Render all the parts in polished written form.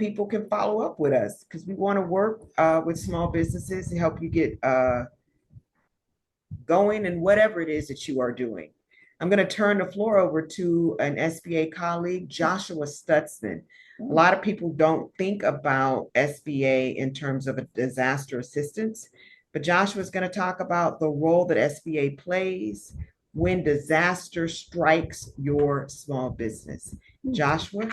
people can follow up with us because we want to work with small businesses to help you get going in whatever it is that you are doing. I'm going to turn the floor over to an SBA colleague, Joshua Stutzman. A lot of people don't think about SBA in terms of a disaster assistance, but Joshua is going to talk about the role that SBA plays when disaster strikes your small business. Joshua?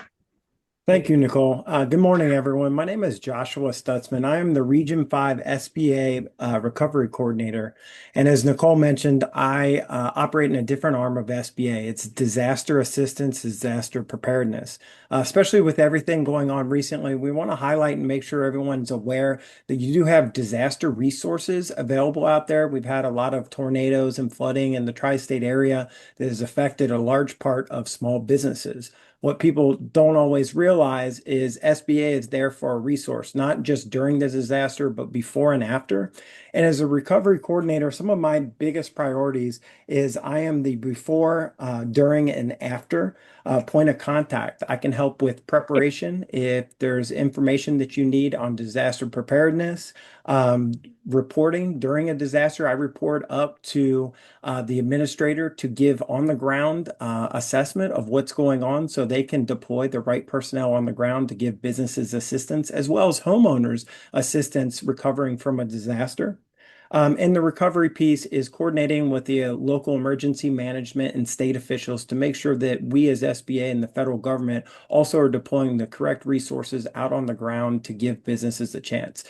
Thank you, Nicole. Good morning, everyone. My name is Joshua Stutzman. I am the Region 5 SBA Recovery Coordinator. And as Nicole mentioned, I operate in a different arm of SBA. It's disaster assistance, disaster preparedness. Especially with everything going on recently, we want to highlight and make sure everyone's aware that you do have disaster resources available out there. We've had a lot of tornadoes and flooding in the tri-state area that has affected a large part of small businesses. What people don't always realize is SBA is there for a resource, not just during the disaster, but before and after. And as a recovery coordinator, some of my biggest priorities is I am the before, during, and after point of contact. I can help with preparation if there's information that you need on disaster preparedness. Reporting during a disaster, I report up to the administrator to give on the ground assessment of what's going on so they can deploy the right personnel on the ground to give businesses assistance as well as homeowners assistance recovering from a disaster. And the recovery piece is coordinating with the local emergency management and state officials to make sure that we as SBA and the federal government also are deploying the correct resources out on the ground to give businesses a chance.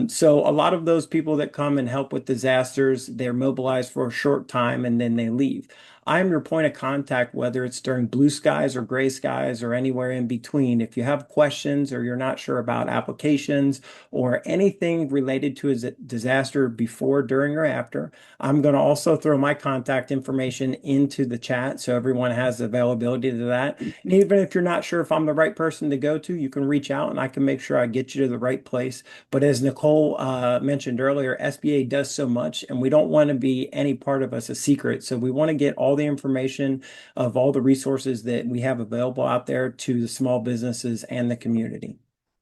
So a lot of those people that come and help with disasters, they're mobilized for a short time and then they leave. I'm your point of contact, whether it's during blue skies or gray skies or anywhere in between. If you have questions or you're not sure about applications or anything related to a disaster before, during, or after, I'm going to also throw my contact information into the chat so everyone has availability to that. And even if you're not sure if I'm the right person to go to, you can reach out and I can make sure I get you to the right place. But as Nicole mentioned earlier, SBA does so much, and we don't want to be any part of us a secret. So we want to get all the information of all the resources that we have available out there to the small businesses and the community.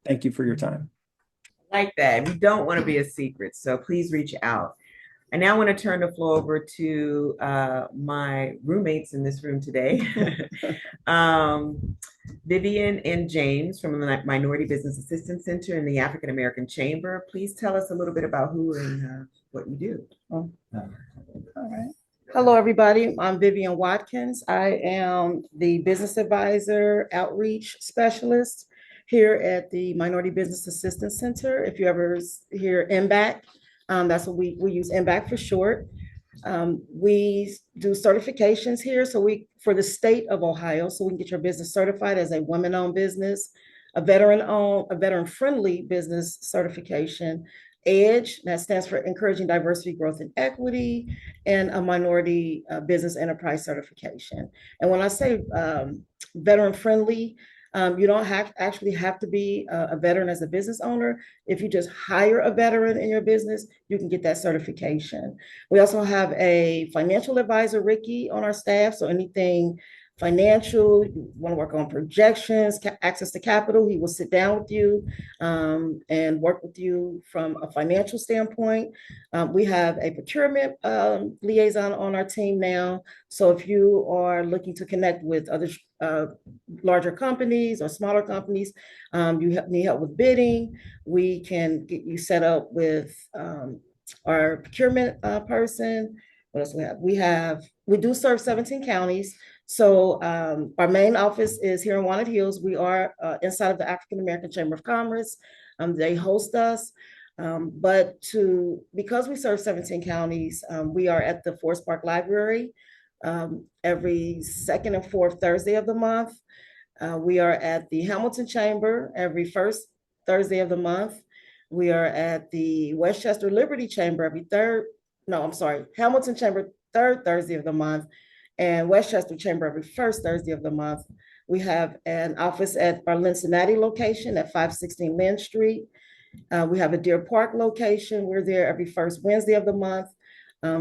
Thank you for your time. Like that. We don't want to be a secret, so please reach out. I now want to turn the floor over to my roommates in this room today, Vivian and James from the Minority Business Assistance Center in the African American Chamber. Please tell us a little bit about who and what you do. All right. Hello, everybody. I'm Vivian Watkins. I am the Business Advisor Outreach Specialist here at the Minority Business Assistance Center. If you ever hear MBAC, that's what we use MBAC for short. We do certifications here. So for the state of Ohio, so we can get your business certified as a women-owned business, a veteran-friendly business certification, EDGE, that stands for Encouraging Diversity, Growth, and Equity, and a minority business enterprise certification. And when I say veteran-friendly, you don't actually have to be a veteran as a business owner. If you just hire a veteran in your business, you can get that certification. We also have a financial advisor, Ricky, on our staff. So anything financial, you want to work on projections, access to capital, he will sit down with you and work with you from a financial standpoint. We have a procurement liaison on our team now. So if you are looking to connect with other larger companies or smaller companies, you need help with bidding, we can get you set up with our procurement person. What else we have? We do serve 17 counties. So our main office is here in Walnut Hills. We are inside of the African American Chamber of Commerce. They host us. Because we serve 17 counties, we are at the Forest Park Library every second and fourth Thursday of the month. We are at the Hamilton Chamber every first Thursday of the month. We are at the Westchester Liberty Chamber Hamilton Chamber third Thursday of the month, and Westchester Chamber every first Thursday of the month. We have an office at our Cincinnati location at 516 Lynn Street. We have a Deer Park location. We're there every first Wednesday of the month.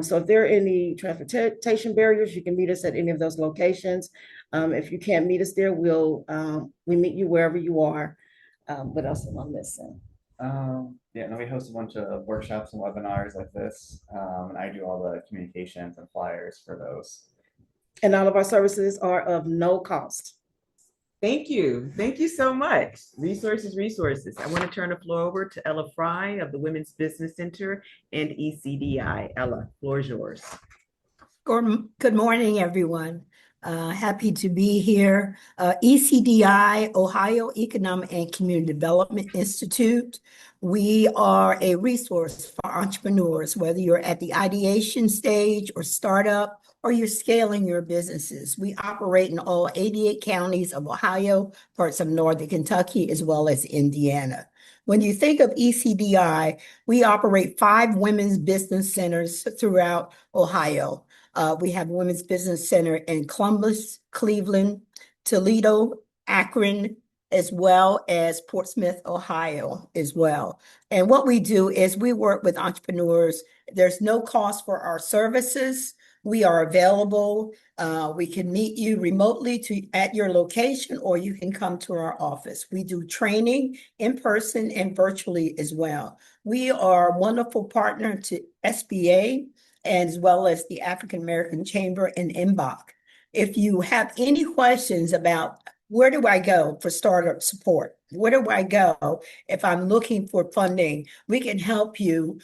So if there are any transportation barriers, you can meet us at any of those locations. If you can't meet us there, we meet you wherever you are. What else am I missing? Yeah, no, we host a bunch of workshops and webinars like this, and I do all the communications and flyers for those. And all of our services are of no cost. Thank you. Thank you so much. Resources, resources. I want to turn the floor over to Ella Fry of the Women's Business Center and ECDI. Ella, floor is yours. Good morning, everyone. Happy to be here. ECDI, Ohio Economic and Community Development Institute. We are a resource for entrepreneurs, whether you're at the ideation stage or startup, or you're scaling your businesses. We operate in all 88 counties of Ohio, parts of northern Kentucky, as well as Indiana. When you think of ECDI, we operate 5 women's business centers throughout Ohio. We have a Women's Business Center in Columbus, Cleveland, Toledo, Akron, as well as Portsmouth, Ohio, as well. And what we do is we work with entrepreneurs. There's no cost for our services. We are available. We can meet you remotely at your location, or you can come to our office. We do training in person and virtually as well. We are a wonderful partner to SBA, as well as the African American Chamber in MBOC. If you have any questions about where do I go for startup support, where do I go if I'm looking for funding, we can help you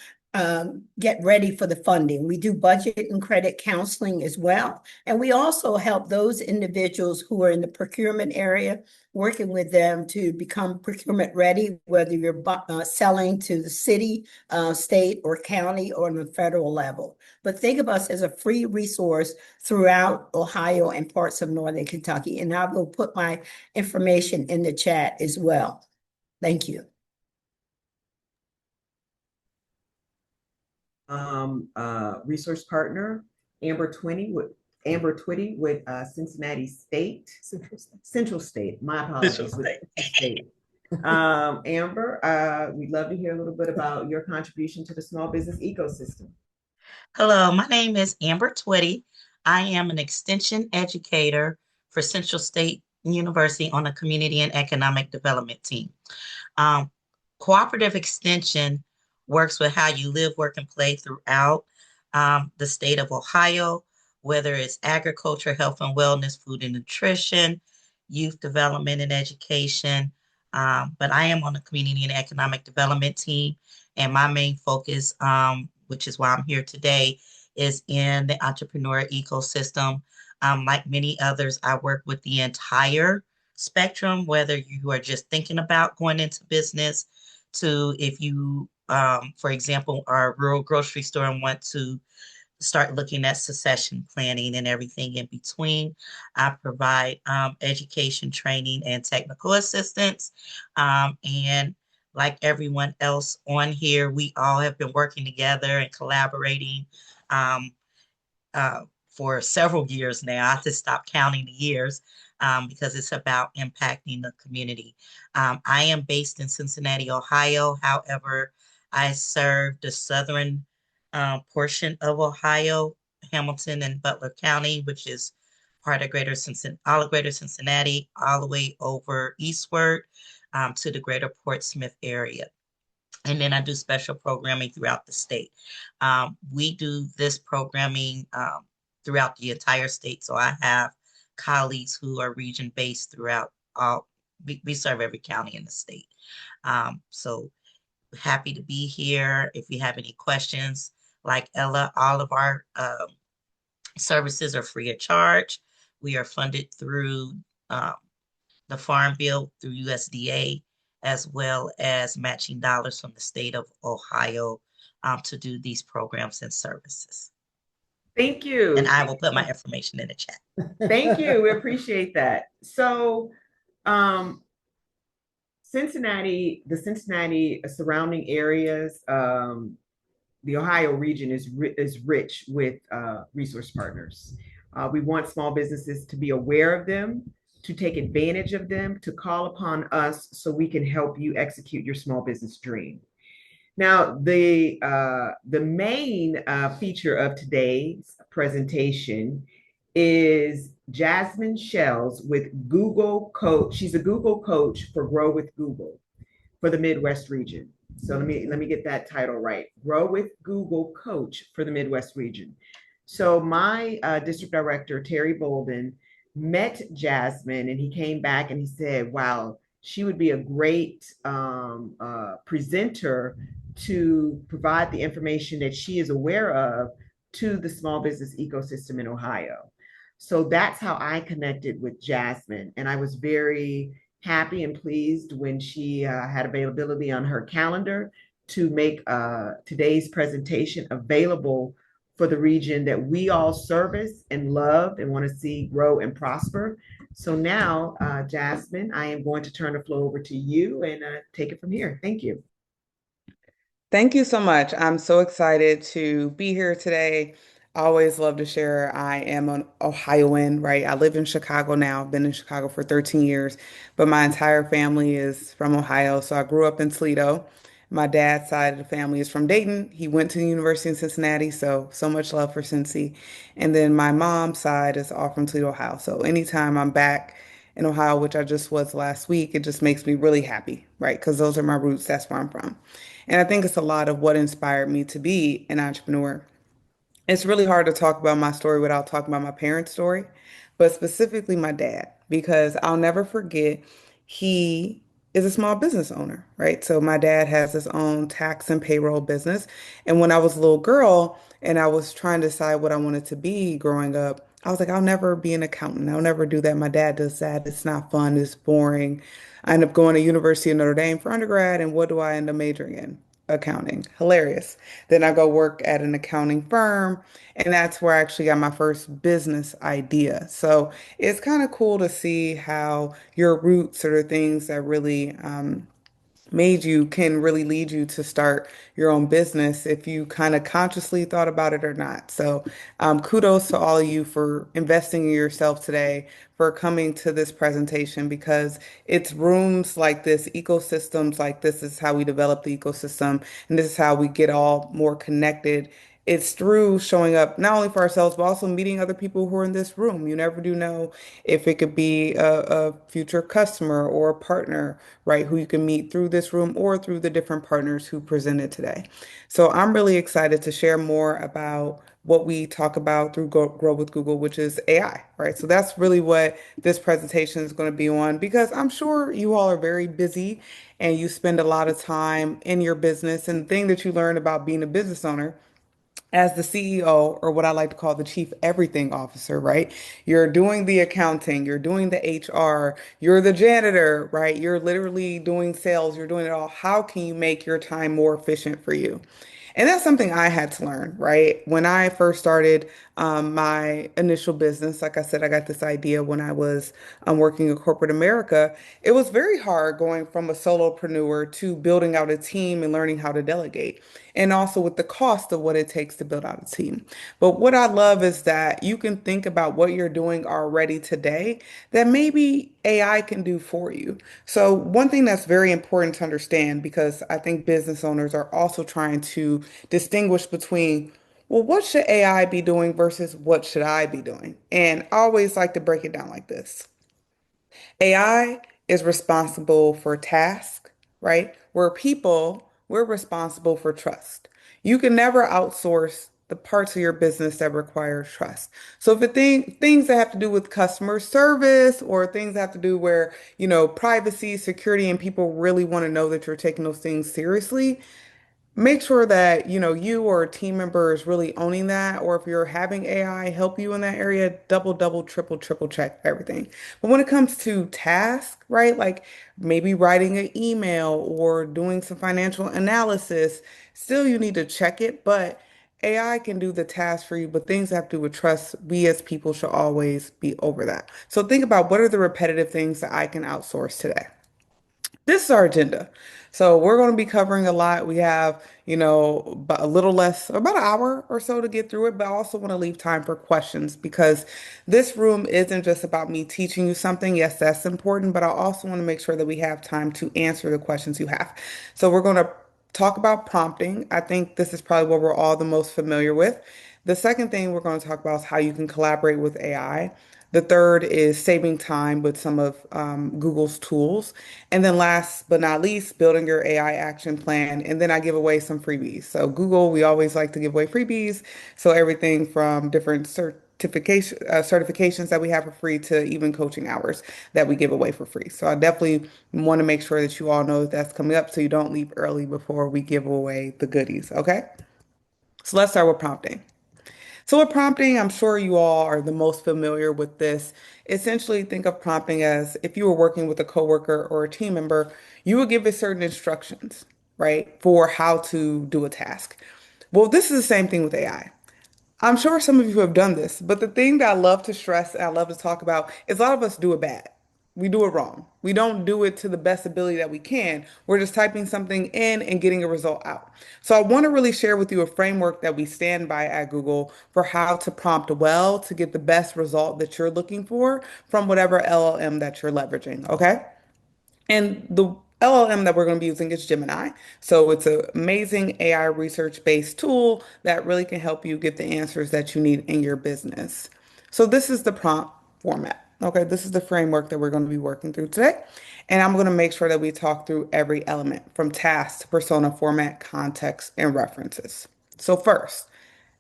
get ready for the funding. We do budget and credit counseling as well. And we also help those individuals who are in the procurement area, working with them to become procurement ready, whether you're selling to the city, state, or county, or on the federal level. But think of us as a free resource throughout Ohio and parts of northern Kentucky. And I will put my information in the chat as well. Thank you. Resource partner, Amber Twitty with Cincinnati State. Central State. My apologies. State. Amber, we'd love to hear a little bit about your contribution to the small business ecosystem. Hello, my name is Amber Twitty. I am an extension educator for Central State University on the Community and Economic Development team. Cooperative Extension works with how you live, work, and play throughout the state of Ohio, whether it's agriculture, health and wellness, food and nutrition, youth development and education. But I am on the Community and Economic Development team, and my main focus, which is why I'm here today, is in the entrepreneur ecosystem. Like many others, I work with the entire spectrum, whether you are just thinking about going into business to if you, for example, are a rural grocery store and want to start looking at succession planning and everything in between. I provide education, training, and technical assistance. And like everyone else on here, we all have been working together and collaborating for several years now. I have to stop counting the years because it's about impacting the community. I am based in Cincinnati, Ohio. However, I serve the southern portion of Ohio, Hamilton and Butler County, which is part of Greater Cincinnati, all the way over eastward to the Greater Portsmouth area. And then I do special programming throughout the state. We do this programming throughout the entire state. So I have colleagues who are region-based throughout we serve every county in the state. So happy to be here. If you have any questions, like Ella, all of our services are free of charge. We are funded through the Farm Bill, through USDA, as well as matching dollars from the state of Ohio to do these programs and services. Thank you. And I will put my information in the chat. Thank you. We appreciate that. So Cincinnati, the Cincinnati surrounding areas, the Ohio region is rich with resource partners. We want small businesses to be aware of them, to take advantage of them, to call upon us so we can help you execute your small business dream. Now, the main feature of today's presentation is Jasmine Shells with Google Coach. She's a Google coach for Grow with Google. for the Midwest region. So let me get that title right. Grow with Google Coach for the Midwest region. So my district director, Terry Bolden, met Jasmine and he came back and he said, wow, she would be a great presenter to provide the information that she is aware of to the small business ecosystem in Ohio. So that's how I connected with Jasmine. And I was very happy and pleased when she had availability on her calendar to make today's presentation available for the region that we all service and love and want to see grow and prosper. So now, Jasmine, I am going to turn the floor over to you and take it from here. Thank you. Thank you so much. I'm so excited to be here today. I always love to share. I am an Ohioan, right? I live in Chicago now. I've been in Chicago for 13 years, but my entire family is from Ohio. So I grew up in Toledo. My dad's side of the family is from Dayton. He went to the University in Cincinnati, so much love for Cincy. And then my mom's side is all from Toledo, Ohio. So anytime I'm back in Ohio, which I just was last week, it just makes me really happy, right? Because those are my roots. That's where I'm from. And I think it's a lot of what inspired me to be an entrepreneur. It's really hard to talk about my story without talking about my parents' story, but specifically my dad, because I'll never forget he is a small business owner, right? So my dad has his own tax and payroll business. And when I was a little girl and I was trying to decide what I wanted to be growing up, I was like, I'll never be an accountant. I'll never do that. My dad does that. It's not fun. It's boring. I ended up going to University of Notre Dame for undergrad, and what do I end up majoring in? Accounting. Hilarious. Then I go work at an accounting firm, and that's where I actually got my first business idea. So it's kind of cool to see how your roots are the things that really made you can really lead you to start your own business if you kind of consciously thought about it or not. So, kudos to all of you for investing in yourself today, for coming to this presentation because it's rooms like this, ecosystems like this is how we develop the ecosystem, and this is how we get all more connected. It's through showing up not only for ourselves, but also meeting other people who are in this room. You never do know if it could be a future customer or a partner, right, who you can meet through this room or through the different partners who presented today. So I'm really excited to share more about what we talk about through Grow with Google, which is AI, right? So that's really what this presentation is going to be on because I'm sure you all are very busy and you spend a lot of time in your business. And the thing that you learn about being a business owner as the CEO, or what I like to call the chief everything officer, right? You're doing the accounting, you're doing the HR, you're the janitor, right? You're literally doing sales, you're doing it all. How can you make your time more efficient for you? And that's something I had to learn, right? When I first started my initial business, like I said, I got this idea when I was working in corporate America. It was very hard going from a solopreneur to building out a team and learning how to delegate, and also with the cost of what it takes to build out a team. But what I love is that you can think about what you're doing already today that maybe AI can do for you. So, one thing that's very important to understand, because I think business owners are also trying to distinguish between, well, what should AI be doing versus what should I be doing? And I always like to break it down like this. AI is responsible for tasks, right? Where people, we're responsible for trust. You can never outsource the parts of your business that require trust. So if things that have to do with customer service or things that have to do where, privacy, security, and people really want to know that you're taking those things seriously, make sure that, you or a team member is really owning that, or if you're having AI help you in that area, double, triple check everything. But when it comes to task, right, like maybe writing an email or doing some financial analysis, still you need to check it, but AI can do the task for you, but things that have to do with trust, we as people should always be over that. So think about what are the repetitive things that I can outsource today. This is our agenda. So we're going to be covering a lot. We have, about a little less, about an hour or so to get through it, but I also want to leave time for questions because this room isn't just about me teaching you something. Yes, that's important, but I also want to make sure that we have time to answer the questions you have. So we're going to talk about prompting. I think this is probably what we're all the most familiar with. The second thing we're going to talk about is how you can collaborate with AI. The third is saving time with some of Google's tools. And then last but not least, building your AI action plan. And then I give away some freebies. So Google, we always like to give away freebies. So everything from different certifications that we have for free to even coaching hours that we give away for free. So I definitely want to make sure that you all know that that's coming up so you don't leave early before we give away the goodies. Okay? So let's start with prompting. So with prompting, I'm sure you all are the most familiar with this. Essentially, think of prompting as if you were working with a coworker or a team member, you would give it certain instructions, right, for how to do a task. Well, this is the same thing with AI. I'm sure some of you have done this, but the thing that I love to stress and I love to talk about is a lot of us do it bad. We do it wrong. We don't do it to the best ability that we can. We're just typing something in and getting a result out. So I want to really share with you a framework that we stand by at Google for how to prompt well to get the best result that you're looking for from whatever LLM that you're leveraging. Okay. And the LLM that we're going to be using is Gemini. So it's an amazing AI research-based tool that really can help you get the answers that you need in your business. So this is the prompt format. Okay, this is the framework that we're going to be working through today. And I'm going to make sure that we talk through every element from task to persona format, context, and references. So first,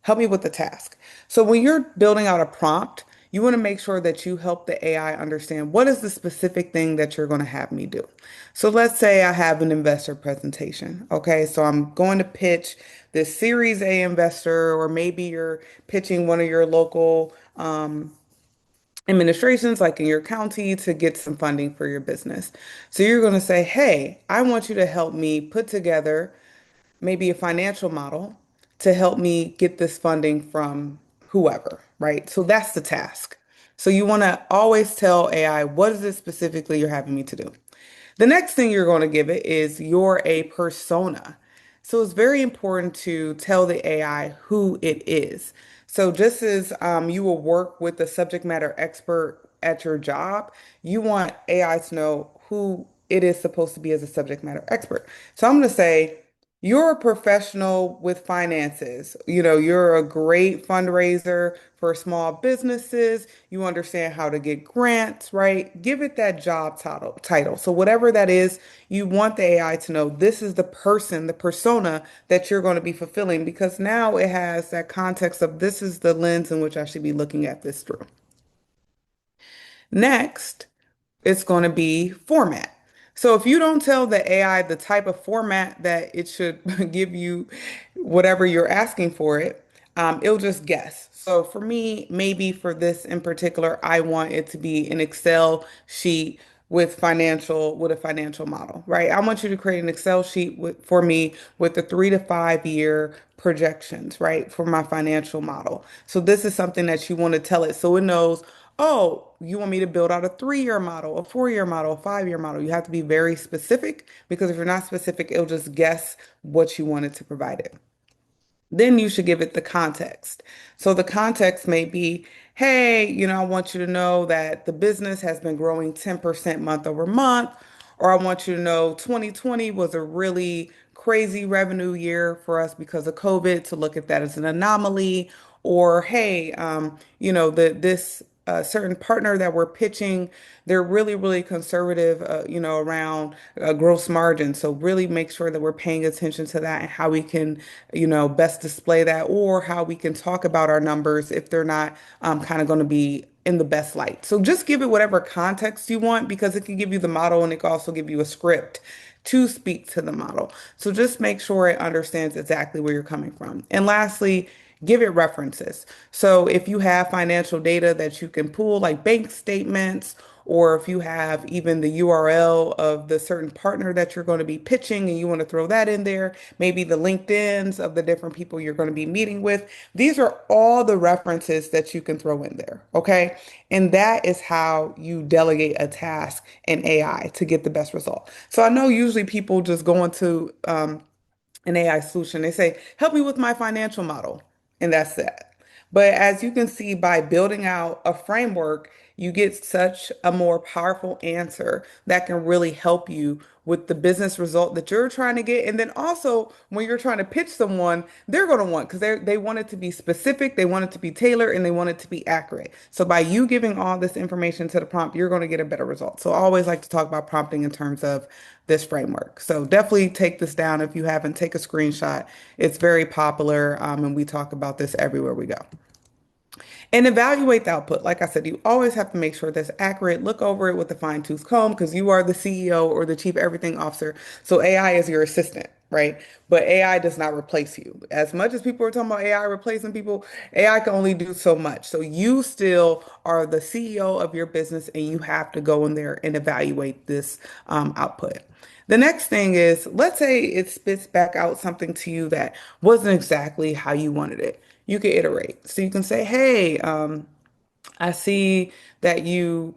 help me with the task. So when you're building out a prompt, you want to make sure that you help the AI understand what is the specific thing that you're going to have me do. So let's say I have an investor presentation. Okay, so I'm going to pitch this Series A investor, or maybe you're pitching one of your local administrations, like in your county, to get some funding for your business. So you're going to say, hey, I want you to help me put together maybe a financial model to help me get this funding from whoever, right? So that's the task. So you want to always tell AI, what is it specifically you're having me to do? The next thing you're going to give it is you're a persona. So it's very important to tell the AI who it is. So just as you will work with the subject matter expert at your job, you want AI to know who it is supposed to be as a subject matter expert. So I'm going to say, you're a professional with finances. You know, you're a great fundraiser for small businesses. You understand how to get grants, right? Give it that job title. So whatever that is, you want the AI to know this is the person, the persona that you're going to be fulfilling because now it has that context of this is the lens in which I should be looking at this through. Next, it's going to be format. So if you don't tell the AI the type of format that it should give you, whatever you're asking for it, it'll just guess. So for me, maybe for this in particular, I want it to be an Excel sheet with a financial model, right? I want you to create an Excel sheet for me with the 3 to 5 year projections, right, for my financial model. So this is something that you want to tell it so it knows, oh, you want me to build out a 3 year model, a 4 year model, a 5 year model. You have to be very specific because if you're not specific, it'll just guess what you wanted to provide it. Then you should give it the context. So the context may be, hey, I want you to know that the business has been growing 10% month over month, or I want you to know 2020 was a really crazy revenue year for us because of COVID, to look at that as an anomaly, or hey, this certain partner that we're pitching, they're really, really conservative, around gross margin. So really make sure that we're paying attention to that and how we can, best display that, or how we can talk about our numbers if they're not kind of going to be in the best light. So just give it whatever context you want because it can give you the model and it can also give you a script to speak to the model. So just make sure it understands exactly where you're coming from. And lastly, give it references. So if you have financial data that you can pull, like bank statements, or if you have even the URL of the certain partner that you're going to be pitching and you want to throw that in there, maybe the LinkedIn's of the different people you're going to be meeting with. These are all the references that you can throw in there. Okay. And that is how you delegate a task in AI to get the best result. So I know usually people just go into an AI solution. They say, help me with my financial model. And that's that. But as you can see, by building out a framework, you get such a more powerful answer that can really help you with the business result that you're trying to get. And then also when you're trying to pitch someone, they're going to want, because they want it to be specific, they want it to be tailored, and they want it to be accurate. So by you giving all this information to the prompt, you're going to get a better result. So I always like to talk about prompting in terms of this framework. So definitely take this down if you haven't. Take a screenshot. It's very popular, and we talk about this everywhere we go. And evaluate the output. Like I said, you always have to make sure that's accurate. Look over it with a fine-tooth comb because you are the CEO or the chief everything officer. So AI is your assistant, right? But AI does not replace you. As much as people are talking about AI replacing people, AI can only do so much. So you still are the CEO of your business and you have to go in there and evaluate this output. The next thing is, let's say it spits back out something to you that wasn't exactly how you wanted it. You can iterate. So you can say, hey, I see that you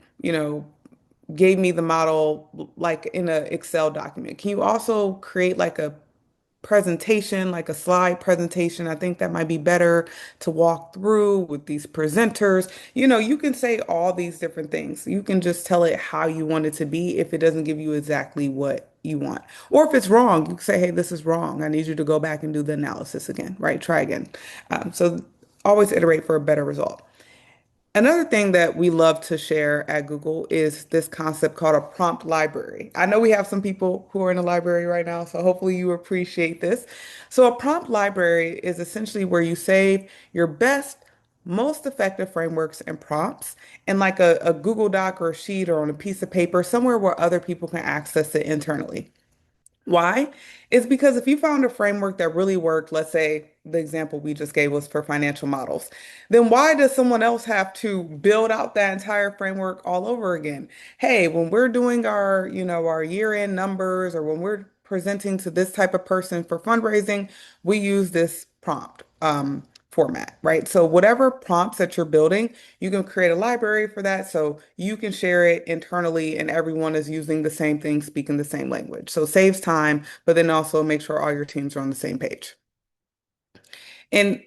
gave me the model like in an Excel document. Can you also create like a presentation, like a slide presentation? I think that might be better to walk through with these presenters. You can say all these different things. You can just tell it how you want it to be if it doesn't give you exactly what you want. Or if it's wrong, you can say, hey, this is wrong. I need you to go back and do the analysis again, right? Try again. So always iterate for a better result. Another thing that we love to share at Google is this concept called a prompt library. I know we have some people who are in the library right now, so hopefully you appreciate this. So a prompt library is essentially where you save your best, most effective frameworks and prompts in like a Google Doc or a sheet or on a piece of paper, somewhere where other people can access it internally. Why? It's because if you found a framework that really worked, let's say the example we just gave was for financial models, then why does someone else have to build out that entire framework all over again? Hey, when we're doing our year-end numbers or when we're presenting to this type of person for fundraising, we use this prompt format, right? So whatever prompts that you're building, you can create a library for that so you can share it internally and everyone is using the same thing, speaking the same language. So it saves time, but then also make sure all your teams are on the same page. And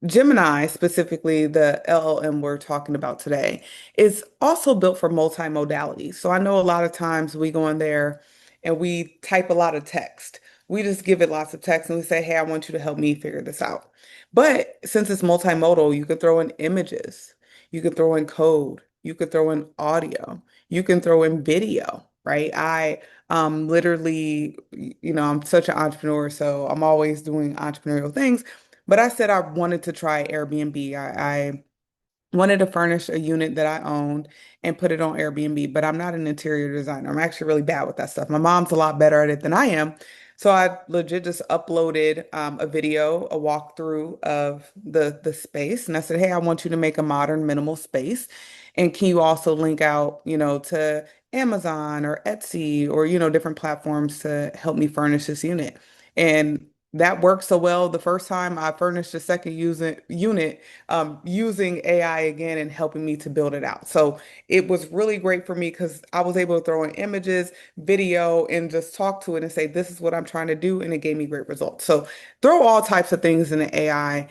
Gemini, specifically the LLM we're talking about today, is also built for multimodality. So I know a lot of times we go in there and we type a lot of text. We just give it lots of text and we say, hey, I want you to help me figure this out. But since it's multimodal, you could throw in images, you could throw in code, you could throw in audio, you can throw in video, right? I literally, I'm such an entrepreneur, so I'm always doing entrepreneurial things. But I said I wanted to try Airbnb. I wanted to furnish a unit that I owned and put it on Airbnb, but I'm not an interior designer. I'm actually really bad with that stuff. My mom's a lot better at it than I am. So I legit just uploaded a video, a walkthrough of the space. And I said, hey, I want you to make a modern minimal space. And can you also link out, to Amazon or Etsy or, different platforms to help me furnish this unit? And that worked so well the first time I furnished a second unit using AI again and helping me to build it out. So it was really great for me because I was able to throw in images, video, and just talk to it and say, this is what I'm trying to do. And it gave me great results. So throw all types of things in the AI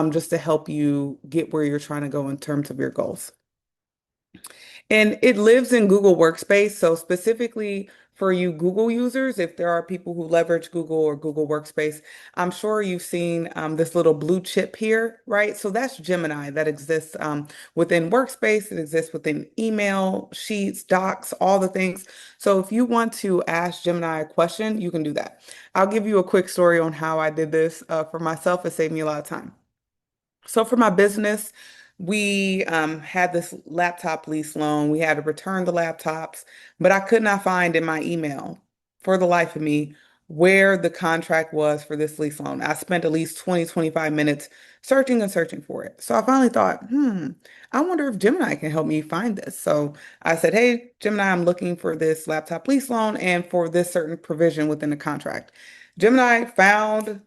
just to help you get where you're trying to go in terms of your goals. And it lives in Google Workspace. So specifically for you Google users, if there are people who leverage Google or Google Workspace, I'm sure you've seen this little blue chip here, right? So that's Gemini that exists within Workspace. It exists within email, sheets, docs, all the things. So if you want to ask Gemini a question, you can do that. I'll give you a quick story on how I did this for myself. It saved me a lot of time. So for my business, we had this laptop lease loan. We had to return the laptops, but I could not find in my email for the life of me where the contract was for this lease loan. I spent at least 20, 25 minutes searching and searching for it. So I finally thought, I wonder if Gemini can help me find this. So I said, hey, Gemini, I'm looking for this laptop lease loan and for this certain provision within the contract. Gemini found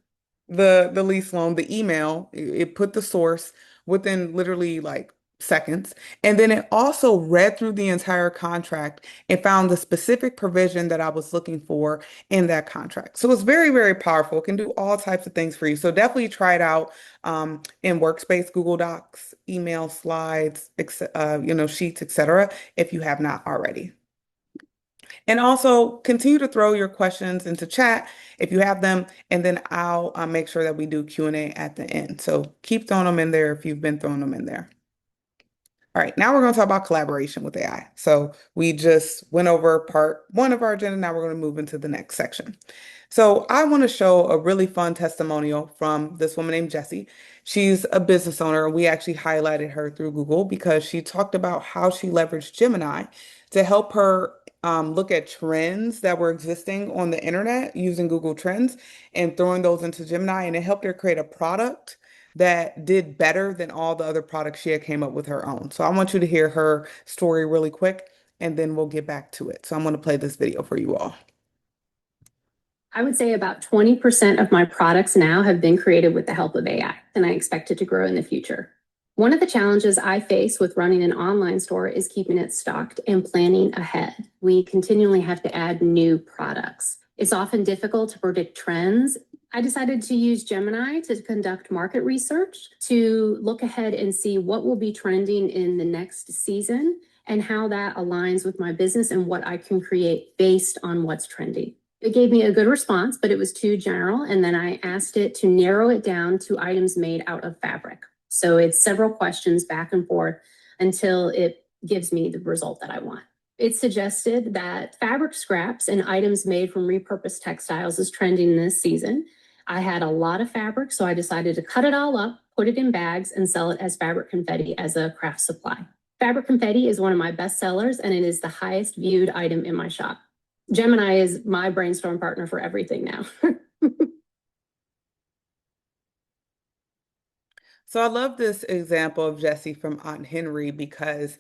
the lease loan, the email, it put the source within literally like seconds. And then it also read through the entire contract and found the specific provision that I was looking for in that contract. So it's very, very powerful. It can do all types of things for you. So definitely try it out in Workspace, Google Docs, email, slides, sheets, etc., if you have not already. And also continue to throw your questions into chat if you have them, and then I'll make sure that we do Q&A at the end. So keep throwing them in there if you've been throwing them in there. All right, now we're going to talk about collaboration with AI. So we just went over part one of our agenda. Now we're going to move into the next section. So I want to show a really fun testimonial from this woman named Jessie. She's a business owner. We actually highlighted her through Google because she talked about how she leveraged Gemini to help her look at trends that were existing on the internet using Google Trends and throwing those into Gemini. And it helped her create a product that did better than all the other products she had came up with her own. So I want you to hear her story really quick, and then we'll get back to it. So I'm going to play this video for you all. I would say about 20% of my products now have been created with the help of AI, and I expect it to grow in the future. One of the challenges I face with running an online store is keeping it stocked and planning ahead. We continually have to add new products. It's often difficult to predict trends. I decided to use Gemini to conduct market research to look ahead and see what will be trending in the next season and how that aligns with my business and what I can create based on what's trending. It gave me a good response, but it was too general. And then I asked it to narrow it down to items made out of fabric. So it's several questions back and forth until it gives me the result that I want. It suggested that fabric scraps and items made from repurposed textiles is trending this season. I had a lot of fabric, so I decided to cut it all up, put it in bags, and sell it as fabric confetti as a craft supply. Fabric confetti is one of my best sellers, and it is the highest viewed item in my shop. Gemini is my brainstorm partner for everything now. So I love this example of Jessie from Aunt Henry because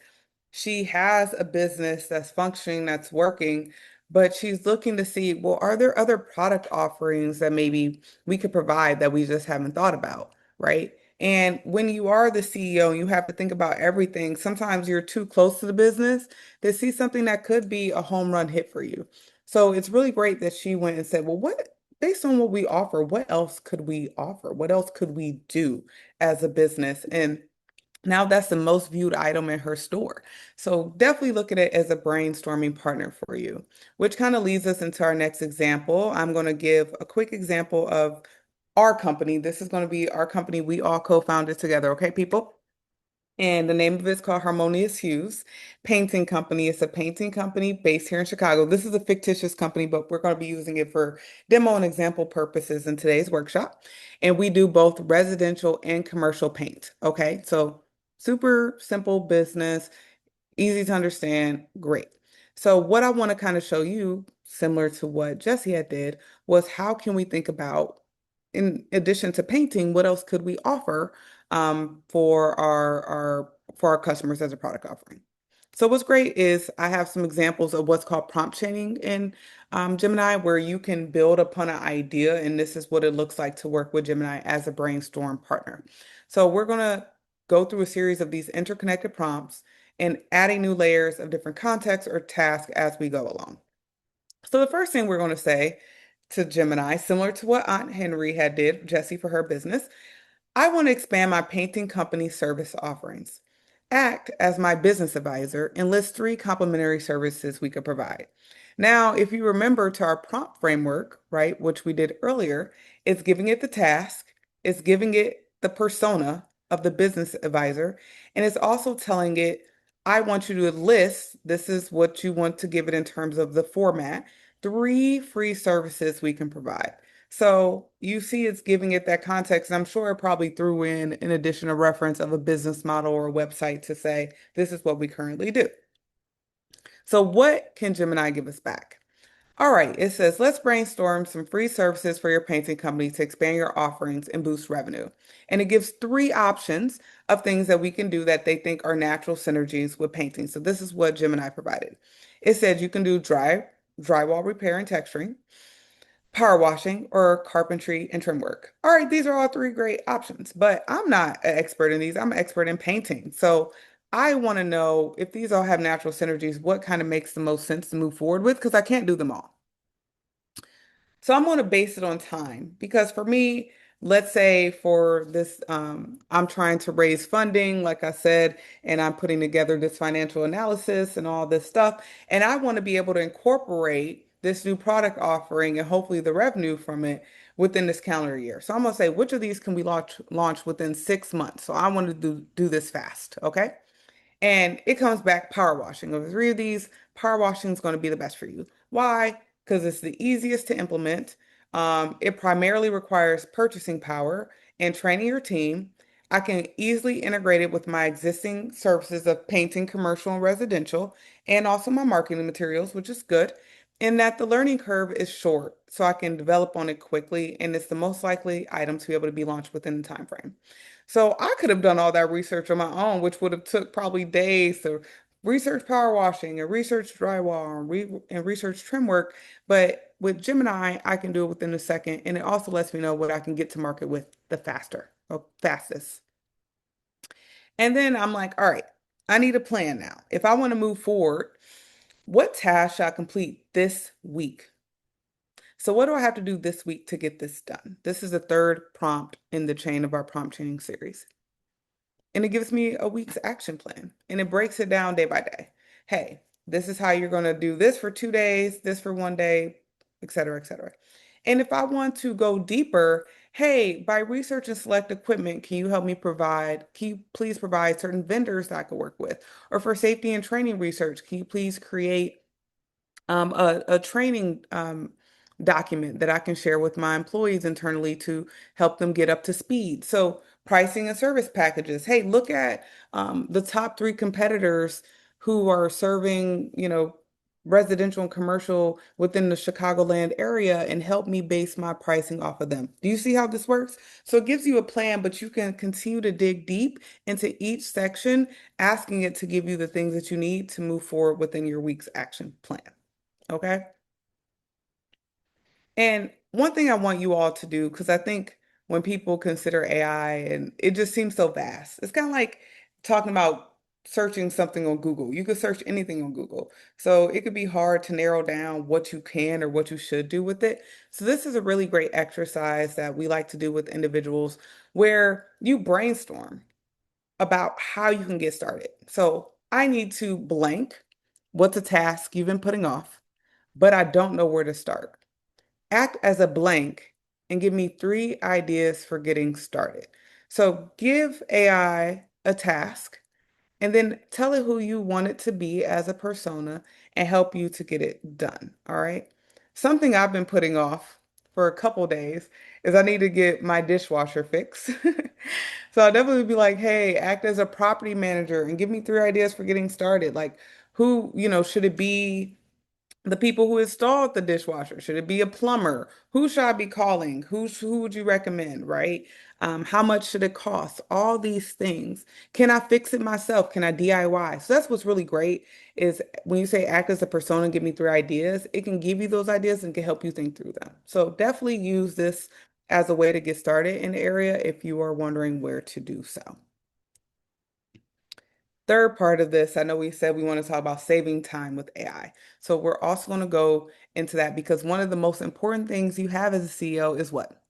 she has a business that's functioning, that's working, but she's looking to see, well, are there other product offerings that maybe we could provide that we just haven't thought about, right? And when you are the CEO, you have to think about everything. Sometimes you're too close to the business to see something that could be a home run hit for you. So it's really great that she went and said, well, based on what we offer, what else could we offer? What else could we do as a business? And now that's the most viewed item in her store. So definitely look at it as a brainstorming partner for you, which kind of leads us into our next example. I'm going to give a quick example of our company. This is going to be our company we all co-founded together. Okay, people? And the name of it is called Harmonious Hues Painting Company. It's a painting company based here in Chicago. This is a fictitious company, but we're going to be using it for demo and example purposes in today's workshop. And we do both residential and commercial paint. Okay, so super simple business, easy to understand, great. So what I want to kind of show you, similar to what Jessie had did, was how can we think about, in addition to painting, what else could we offer for our customers as a product offering. So what's great is I have some examples of what's called prompt chaining in Gemini, where you can build upon an idea, and this is what it looks like to work with Gemini as a brainstorm partner. So we're going to go through a series of these interconnected prompts and adding new layers of different contexts or tasks as we go along. So the first thing we're going to say to Gemini, similar to what Aunt Henry had did, Jessie, for her business, I want to expand my painting company service offerings. Act as my business advisor and list 3 complementary services we could provide. Now, if you remember to our prompt framework, right, which we did earlier, it's giving it the task, it's giving it the persona of the business advisor, and it's also telling it, I want you to list, this is what you want to give it in terms of the format, 3 free services we can provide. So you see it's giving it that context, and I'm sure it probably threw in addition, a reference of a business model or a website to say, this is what we currently do. So what can Gemini give us back? All right, it says, let's brainstorm some free services for your painting company to expand your offerings and boost revenue. And it gives 3 options of things that we can do that they think are natural synergies with painting. So this is what Gemini provided. It said you can do drywall repair and texturing, power washing, or carpentry and trim work. All right, these are all three great options, but I'm not an expert in these. I'm an expert in painting. So I want to know if these all have natural synergies, what kind of makes the most sense to move forward with, because I can't do them all. So I'm going to base it on time because for me, let's say for this, I'm trying to raise funding, like I said, and I'm putting together this financial analysis and all this stuff. And I want to be able to incorporate this new product offering and hopefully the revenue from it within this calendar year. So I'm going to say, which of these can we launch within 6 months? So I want to do this fast. Okay. And it comes back power washing. Of the three of these, power washing is going to be the best for you. Why? Because it's the easiest to implement. It primarily requires purchasing power and training your team. I can easily integrate it with my existing services of painting, commercial and residential, and also my marketing materials, which is good. In that the learning curve is short, so I can develop on it quickly, and it's the most likely item to be able to be launched within the time frame. So I could have done all that research on my own, which would have took probably days to research power washing and research drywall and research trim work. But with Gemini, I can do it within a second, and it also lets me know what I can get to market with the fastest. And then I'm like, all right, I need a plan now. If I want to move forward, what task should I complete this week? So what do I have to do this week to get this done? This is the third prompt in the chain of our prompt training series. And it gives me a week's action plan and it breaks it down day by day. Hey, this is how you're going to do this for 2 days, this for 1 day, et cetera, et cetera. And if I want to go deeper, hey, by research and select equipment, can you please provide certain vendors that I could work with? Or for safety and training research, can you please create a training document that I can share with my employees internally to help them get up to speed. So pricing and service packages. Hey, look at the top three competitors who are serving, residential and commercial within the Chicagoland area and help me base my pricing off of them. Do you see how this works? So it gives you a plan, but you can continue to dig deep into each section, asking it to give you the things that you need to move forward within your week's action plan. Okay. And one thing I want you all to do, because I think when people consider AI and it just seems so vast, it's kind of like talking about searching something on Google. You could search anything on Google. So it could be hard to narrow down what you can or what you should do with it. So this is a really great exercise that we like to do with individuals where you brainstorm about how you can get started. So I need to blank what's a task you've been putting off, but I don't know where to start. Act as a blank and give me 3 ideas for getting started. So give AI a task and then tell it who you want it to be as a persona and help you to get it done. All right. Something I've been putting off for a couple days is I need to get my dishwasher fixed. So I'll definitely be like, hey, act as a property manager and give me 3 ideas for getting started. Like who, should it be the people who installed the dishwasher? Should it be a plumber? Who should I be calling? Who would you recommend, right? How much should it cost? All these things. Can I fix it myself? Can I DIY? So that's what's really great is when you say act as a persona, give me 3 ideas, it can give you those ideas and can help you think through them. So definitely use this as a way to get started in the area if you are wondering where to do so. Third part of this, I know we said we want to talk about saving time with AI. So we're also going to go into that because one of the most important things you have as a CEO is what?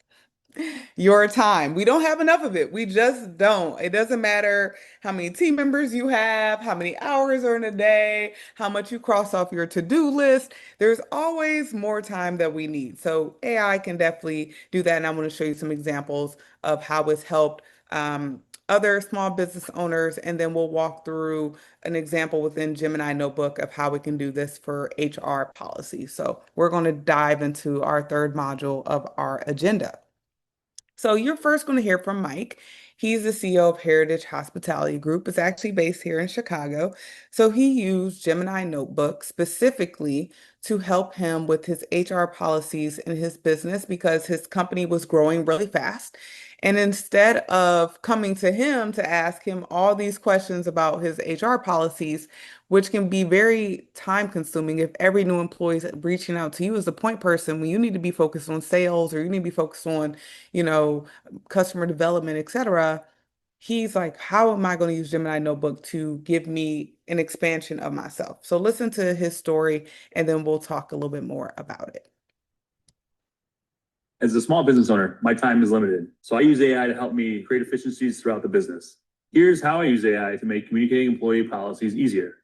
Your time. We don't have enough of it. We just don't. It doesn't matter how many team members you have, how many hours are in a day, how much you cross off your to-do list. There's always more time that we need. So AI can definitely do that. And I'm going to show you some examples of how it's helped other small business owners, and then we'll walk through an example within Gemini Notebook of how we can do this for HR policy. So we're going to dive into our third module of our agenda. So you're first going to hear from Mike. He's the CEO of Heritage Hospitality Group. It's actually based here in Chicago. So he used Gemini Notebook specifically to help him with his HR policies in his business because his company was growing really fast. And instead of coming to him to ask him all these questions about his HR policies, which can be very time consuming if every new employee is reaching out to you as a point person when you need to be focused on sales or you need to be focused on, you know, customer development, etc. He's like, how am I going to use Gemini Notebook to give me an expansion of myself? So listen to his story and then we'll talk a little bit more about it. As a small business owner, my time is limited. So I use AI to help me create efficiencies throughout the business. Here's how I use AI to make communicating employee policies easier.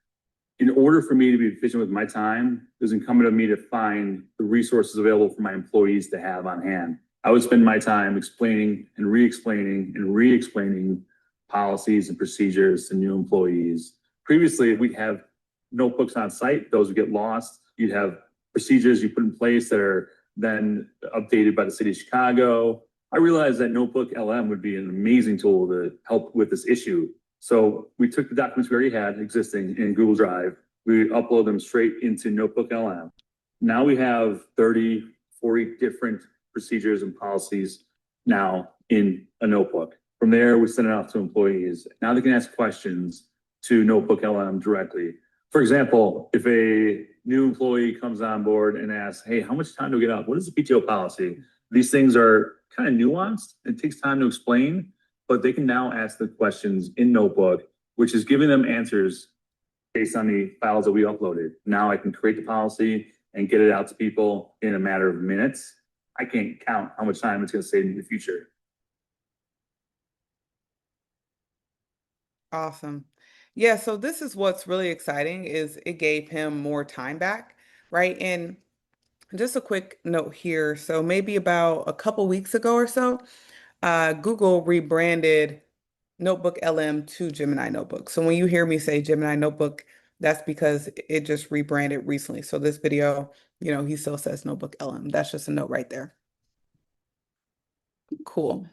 In order for me to be efficient with my time, it was incumbent on me to find the resources available for my employees to have on hand. I would spend my time explaining and re-explaining policies and procedures to new employees. Previously, we'd have notebooks on site. Those would get lost. You'd have procedures you put in place that are then updated by the city of Chicago. I realized that Notebook LM would be an amazing tool to help with this issue. So we took the documents we already had existing in Google Drive. We upload them straight into Notebook LM. Now we have 30, 40 different procedures and policies now in a notebook. From there, we send it out to employees. Now they can ask questions to Notebook LM directly. For example, if a new employee comes on board and asks, hey, how much time do we get out? What is the PTO policy? These things are kind of nuanced. It takes time to explain, but they can now ask the questions in Notebook, which is giving them answers based on the files that we uploaded. Now I can create the policy and get it out to people in a matter of minutes. I can't count how much time it's going to save in the future. Awesome. Yeah, so this is what's really exciting is it gave him more time back, right? And just a quick note here. So maybe about a couple weeks ago or so, Google rebranded Notebook LM to Gemini Notebook. So when you hear me say Gemini Notebook, that's because it just rebranded recently. So this video, you know, he still says Notebook LM. That's just a note right there. Cool.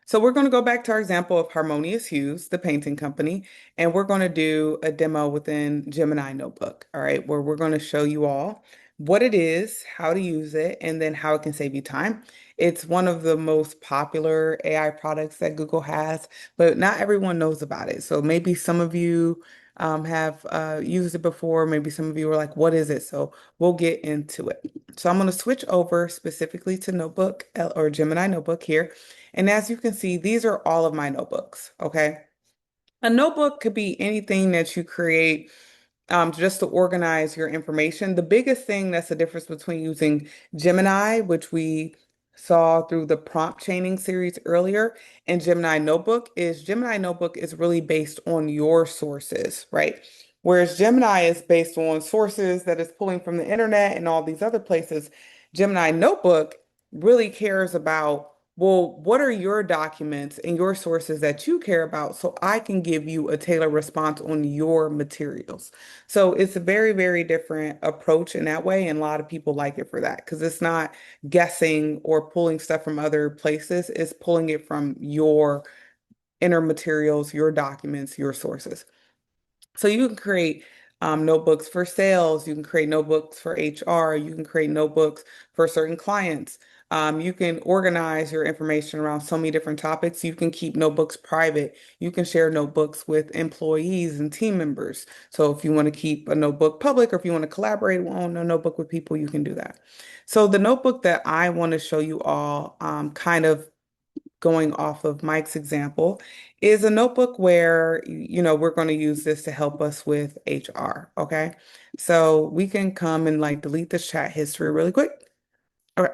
So we're going to go back to our example of Harmonious Hues, the painting company, and we're going to do a demo within Gemini Notebook, all right, where we're going to show you all what it is, how to use it, and then how it can save you time. It's one of the most popular AI products that Google has, but not everyone knows about it. So maybe some of you have used it before. Maybe some of you are like, what is it? So we'll get into it. So I'm going to switch over specifically to Notebook or Gemini Notebook here. And as you can see, these are all of my notebooks, okay? A notebook could be anything that you create just to organize your information. The biggest thing that's the difference between using Gemini, which we saw through the prompt chaining series earlier, and Gemini Notebook is really based on your sources, right? Whereas Gemini is based on sources that is pulling from the internet and all these other places, Gemini Notebook really cares about, well, what are your documents and your sources that you care about so I can give you a tailored response on your materials. So it's a very, very different approach in that way. And a lot of people like it for that because it's not guessing or pulling stuff from other places. It's pulling it from your inner materials, your documents, your sources. So you can create notebooks for sales. You can create notebooks for HR. You can create notebooks for certain clients. You can organize your information around so many different topics. You can keep notebooks private. You can share notebooks with employees and team members. So if you want to keep a notebook public or if you want to collaborate on a notebook with people, you can do that. So the notebook that I want to show you all, kind of going off of Mike's example, is a notebook where, you know, we're going to use this to help us with HR, okay? So we can come and like delete this chat history really quick. All right.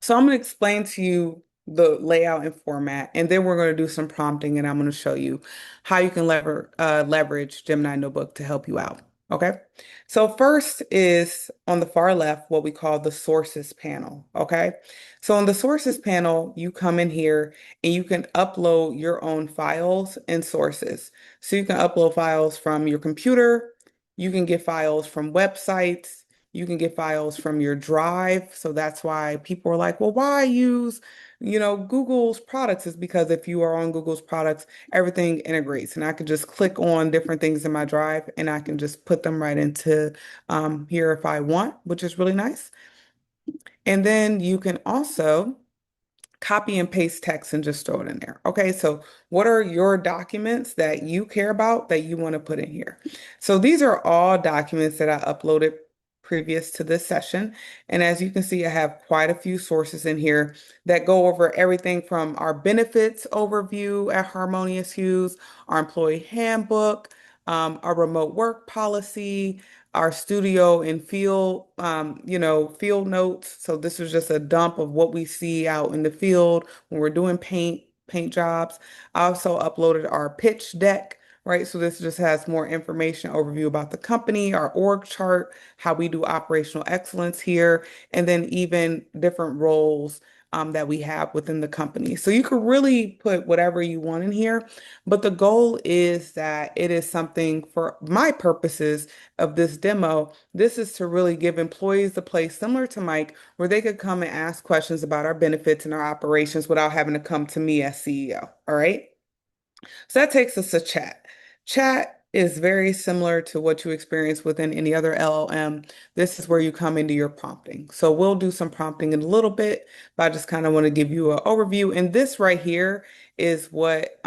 So I'm going to explain to you the layout and format, and then we're going to do some prompting, and I'm going to show you how you can leverage Gemini Notebook to help you out. Okay. So first is on the far left, what we call the sources panel. Okay. So on the sources panel, you come in here and you can upload your own files and sources. So you can upload files from your computer. You can get files from websites. You can get files from your Drive. So that's why people are like, well, why use, Google's products? Is because if you are on Google's products, everything integrates. And I can just click on different things in my Drive and I can just put them right into here if I want, which is really nice. And then you can also copy and paste text and just throw it in there. Okay, so what are your documents that you care about that you want to put in here? So these are all documents that I uploaded previous to this session. And as you can see, I have quite a few sources in here that go over everything from our benefits overview at Harmonious Hues, our employee handbook, our remote work policy, our studio and field, field notes. So this is just a dump of what we see out in the field when we're doing paint jobs. I also uploaded our pitch deck, right? So this just has more information overview about the company, our org chart, how we do operational excellence here, and then even different roles that we have within the company. So you could really put whatever you want in here, but the goal is that it is something for my purposes of this demo. This is to really give employees a place similar to Mike where they could come and ask questions about our benefits and our operations without having to come to me as CEO. All right. So that takes us to chat. Chat is very similar to what you experience within any other LLM. This is where you come into your prompting. So we'll do some prompting in a little bit, but I just kind of want to give you an overview. And this right here is what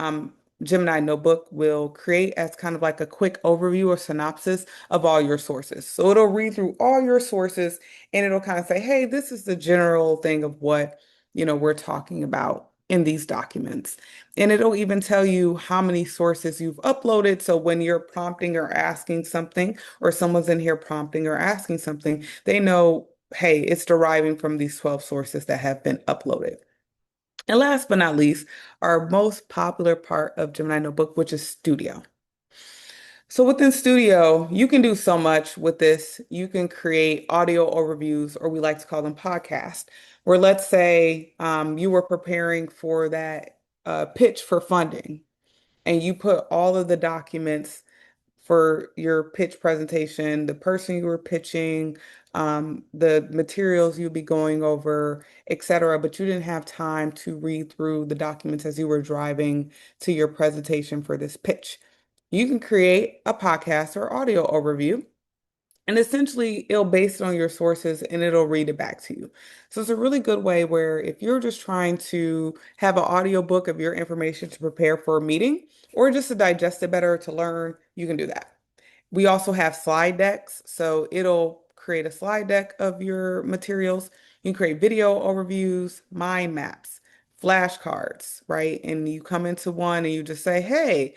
Gemini Notebook will create as kind of like a quick overview or synopsis of all your sources. So it'll read through all your sources and it'll kind of say, hey, this is the general thing of what, we're talking about in these documents. And it'll even tell you how many sources you've uploaded. So when you're prompting or asking something, or someone's in here prompting or asking something, they know, hey, it's deriving from these 12 sources that have been uploaded. And last but not least, our most popular part of Gemini Notebook, which is Studio. So within Studio, you can do so much with this. You can create audio overviews, or we like to call them podcasts, where let's say you were preparing for that pitch for funding, and you put all of the documents for your pitch presentation, the person you were pitching, the materials you'll be going over, etc. But you didn't have time to read through the documents as you were driving to your presentation for this pitch. You can create a podcast or audio overview, and essentially it'll base it on your sources and it'll read it back to you. So it's a really good way where if you're just trying to have an audio book of your information to prepare for a meeting or just to digest it better to learn, you can do that. We also have slide decks, so it'll create a slide deck of your materials. You can create video overviews, mind maps, flashcards, right? And you come into one and you just say, hey,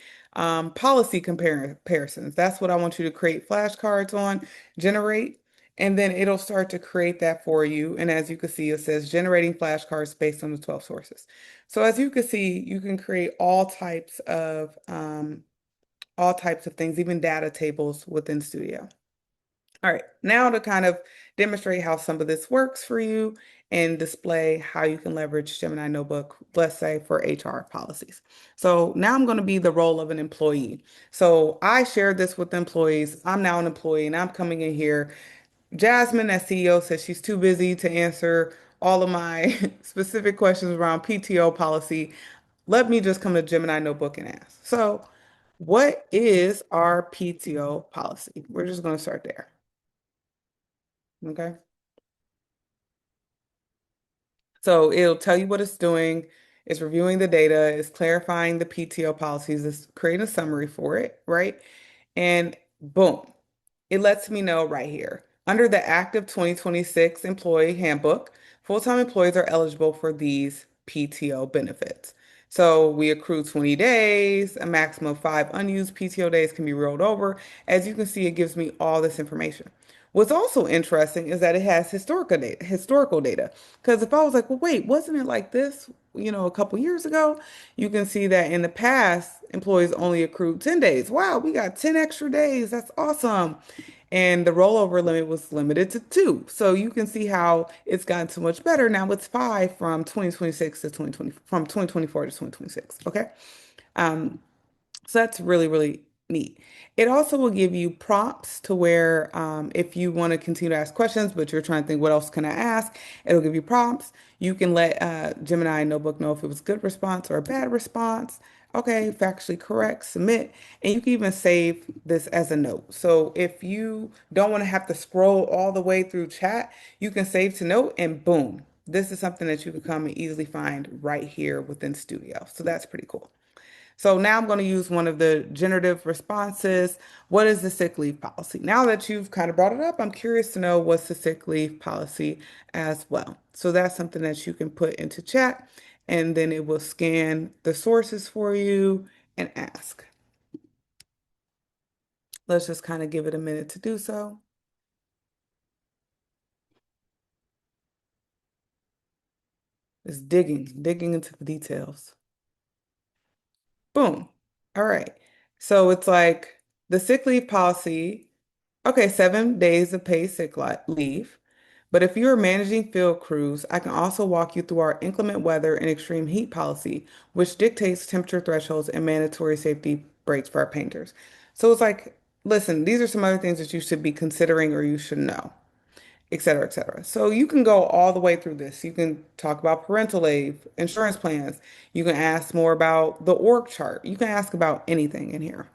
policy comparisons. That's what I want you to create flashcards on, generate, and then it'll start to create that for you. And as you can see, it says generating flashcards based on the 12 sources. So as you can see, you can create all types of things, even data tables within Studio. All right, now to kind of demonstrate how some of this works for you and display how you can leverage Gemini Notebook, let's say for HR policies. So now I'm going to be the role of an employee. So I shared this with employees. I'm now an employee and I'm coming in here. Jasmine, as CEO, says she's too busy to answer all of my specific questions around PTO policy. Let me just come to Gemini Notebook and ask. So what is our PTO policy? We're just going to start there. Okay. So it'll tell you what it's doing. It's reviewing the data. It's clarifying the PTO policies. It's creating a summary for it, right? And boom, it lets me know right here. Under the active 2026 employee handbook, full-time employees are eligible for these PTO benefits. So we accrue 20 days, a maximum of 5 unused PTO days can be rolled over. As you can see, it gives me all this information. What's also interesting is that it has historical data. Because if I was like, well, wait, wasn't it like this, a couple years ago? You can see that in the past, employees only accrued 10 days. Wow, we got 10 extra days. That's awesome. And the rollover limit was limited to 2. So you can see how it's gotten so much better. Now it's 5 from 2026 to 2020, from 2024 to 2026. Okay. So that's really, really Neat. It also will give you prompts to where if you want to continue to ask questions, but you're trying to think, what else can I ask? It'll give you prompts. You can let Gemini Notebook know if it was a good response or a bad response. Okay, factually correct, submit. And you can even save this as a note. So if you don't want to have to scroll all the way through chat, you can save to note and boom. This is something that you can come and easily find right here within Studio. So that's pretty cool. So now I'm going to use one of the generative responses. What is the sick leave policy? Now that you've kind of brought it up, I'm curious to know what's the sick leave policy as well. So that's something that you can put into chat, and then it will scan the sources for you and ask. Let's just kind of give it a minute to do so. It's digging into the details. Boom. All right. So it's like the sick leave policy. Okay, 7 days of paid leave. But if you are managing field crews, I can also walk you through our inclement weather and extreme heat policy, which dictates temperature thresholds and mandatory safety breaks for our painters. So it's like, listen, these are some other things that you should be considering or you should know, et cetera, et cetera. So you can go all the way through this. You can talk about parental leave, insurance plans. You can ask more about the org chart. You can ask about anything in here.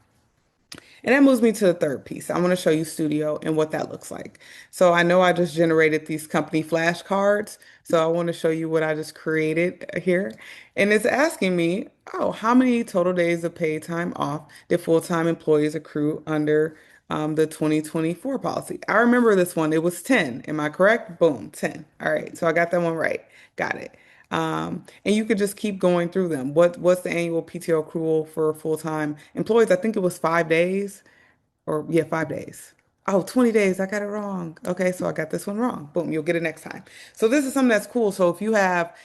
And that moves me to the third piece. I want to show you Studio and what that looks like. So I know I just generated these company flashcards. So I want to show you what I just created here. And it's asking me, oh, how many total days of paid time off did full-time employees accrue under the 2024 policy? I remember this one. It was 10. Am I correct? Boom, 10. All right. So I got that one right. Got it. And you could just keep going through them. What's the annual PTO accrual for full-time employees? I think it was 5 days, or yeah, 5 days. Oh, 20 days. I got it wrong. Okay, so I got this one wrong. Boom, you'll get it next time. So this is something that's cool. So if you have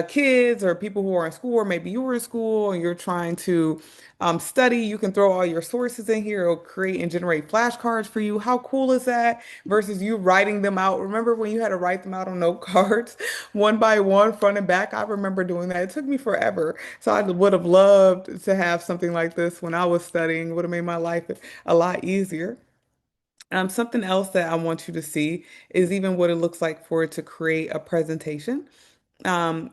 kids or people who are in school, or maybe you were in school and you're trying to study, you can throw all your sources in here. It'll create and generate flashcards for you. How cool is that? Versus you writing them out. Remember when you had to write them out on note cards, one by one, front and back? I remember doing that. It took me forever. So I would have loved to have something like this when I was studying. It would have made my life a lot easier. Something else that I want you to see is even what it looks like for it to create a presentation.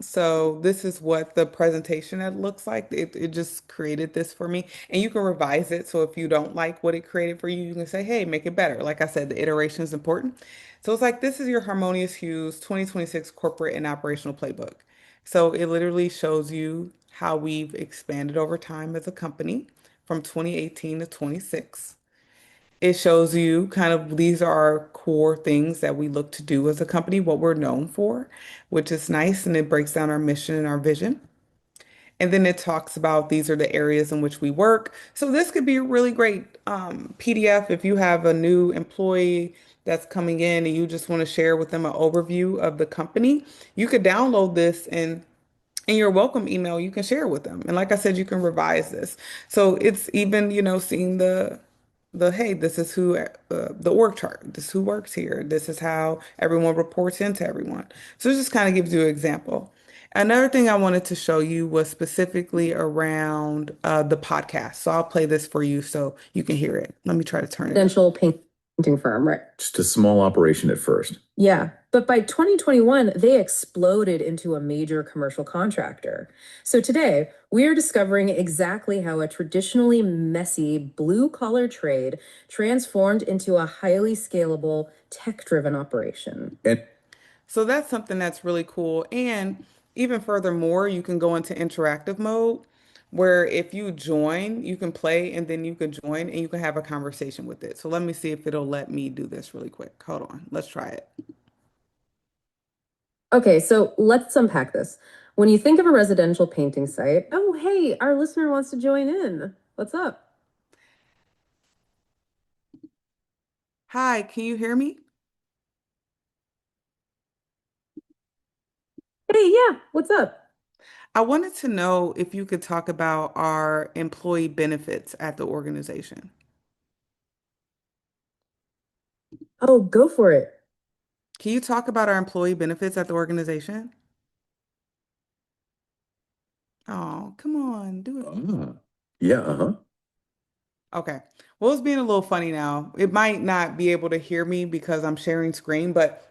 So this is what the presentation that looks like. It just created this for me, and you can revise it. So if you don't like what it created for you, you can say, hey, make it better. Like I said, the iteration is important. So it's like, this is your Harmonious Hues 2026 Corporate and Operational Playbook. So it literally shows you how we've expanded over time as a company from 2018 to 26. It shows you kind of these are our core things that we look to do as a company, what we're known for, which is nice, and it breaks down our mission and our vision. And then it talks about these are the areas in which we work. So this could be a really great PDF if you have a new employee that's coming in and you just want to share with them an overview of the company. You could download this and in your welcome email, you can share it with them. And like I said, you can revise this. So it's even, seeing the hey, this is who the org chart, this is who works here, this is how everyone reports into everyone. So it just kind of gives you an example. Another thing I wanted to show you was specifically around the podcast. So I'll play this for you so you can hear it. Let me try to turn it up. Residential painting firm, right? Just a small operation at first. Yeah, but by 2021, they exploded into a major commercial contractor. So today, we are discovering exactly how a traditionally messy blue-collar trade transformed into a highly scalable, tech-driven operation. So that's something that's really cool. And even furthermore, you can go into interactive mode where if you join, you can play and then you can join and you can have a conversation with it. So let me see if it'll let me do this really quick. Hold on, let's try it. Okay, so let's unpack this. When you think of a residential painting site, oh, hey, our listener wants to join in. What's up? Hi, can you hear me? Hey, yeah, what's up? I wanted to know if you could talk about our employee benefits at the organization. Oh, go for it. Can you talk about our employee benefits at the organization? Oh, come on, do it. Yeah, uh-huh. Okay. Well, it's being a little funny now. It might not be able to hear me because I'm sharing screen, but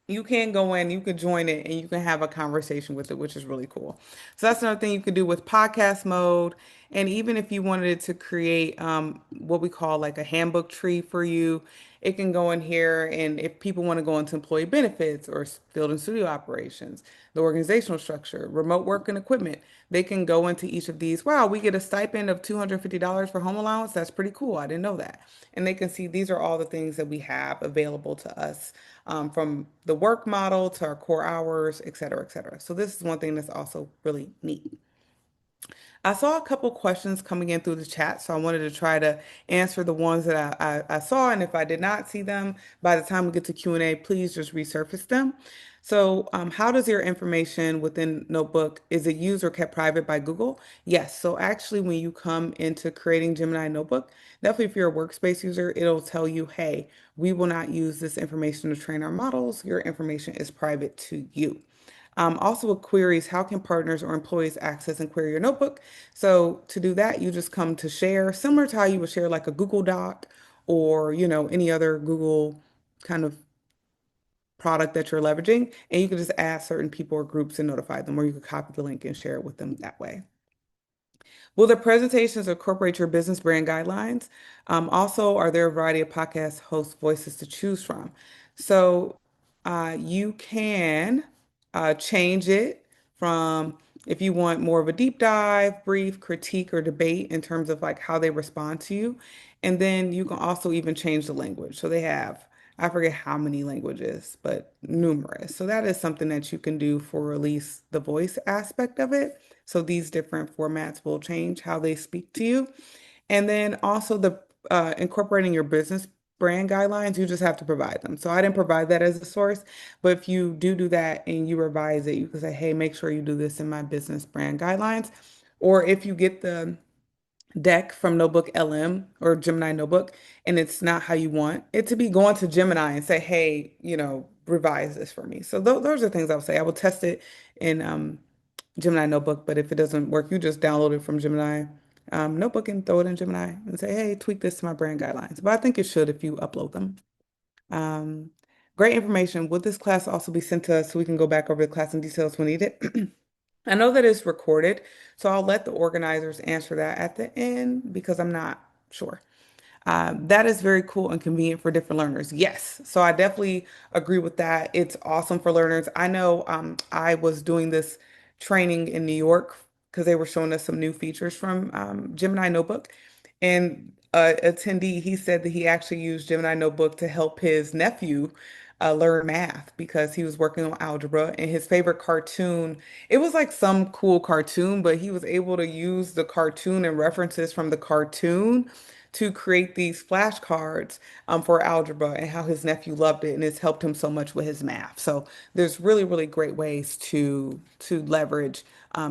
you can go in, you can join it, and you can have a conversation with it, which is really cool. So that's another thing you could do with podcast mode. And even if you wanted to create what we call like a handbook tree for you, it can go in here. And if people want to go into employee benefits or field and studio operations, the organizational structure, remote work and equipment, they can go into each of these. Wow, we get a stipend of $250 for home allowance. That's pretty cool. I didn't know that. And they can see these are all the things that we have available to us, from the work model to our core hours, et cetera, et cetera. So this is one thing that's also really neat. I saw a couple questions coming in through the chat, so I wanted to try to answer the ones that I saw. And if I did not see them, by the time we get to Q&A, please just resurface them. So how does your information within Notebook, is it used or kept private by Google? Yes. So actually, when you come into creating Gemini Notebook, definitely if you're a workspace user, it'll tell you, hey, we will not use this information to train our models. Your information is private to you. Also with queries, how can partners or employees access and query your notebook? So to do that, you just come to share, similar to how you would share like a Google Doc or, any other Google kind of product that you're leveraging. And you can just add certain people or groups and notify them, or you could copy the link and share it with them that way. Will the presentations incorporate your business brand guidelines? Also, are there a variety of podcast host voices to choose from? So you can change it from, if you want more of a deep dive, brief, critique, or debate in terms of like how they respond to you. And then you can also even change the language. So they have, I forget how many languages, but numerous. So that is something that you can do for at least the voice aspect of it. So these different formats will change how they speak to you. And then also the incorporating your business brand guidelines, you just have to provide them. So I didn't provide that as a source, but if you do that and you revise it, you can say, hey, make sure you do this in my business brand guidelines. Or if you get the deck from Notebook LM or Gemini Notebook, and it's not how you want it to be, go on to Gemini and say, hey, revise this for me. So those are things I would say. I will test it in Gemini Notebook, but if it doesn't work, you just download it from Gemini Notebook and throw it in Gemini and say, hey, tweak this to my brand guidelines. But I think it should if you upload them. Great information. Would this class also be sent to us so we can go back over the class in details when needed? I know that it's recorded, so I'll let the organizers answer that at the end because I'm not sure. That is very cool and convenient for different learners. Yes, so I definitely agree with that. It's awesome for learners. I know I was doing this training in New York because they were showing us some new features from Gemini Notebook. And attendee, he said that he actually used Gemini Notebook to help his nephew learn math because he was working on algebra and his favorite cartoon, it was like some cool cartoon, but he was able to use the cartoon and references from the cartoon to create these flashcards for algebra, and how his nephew loved it and it's helped him so much with his math. So there's really, really great ways to leverage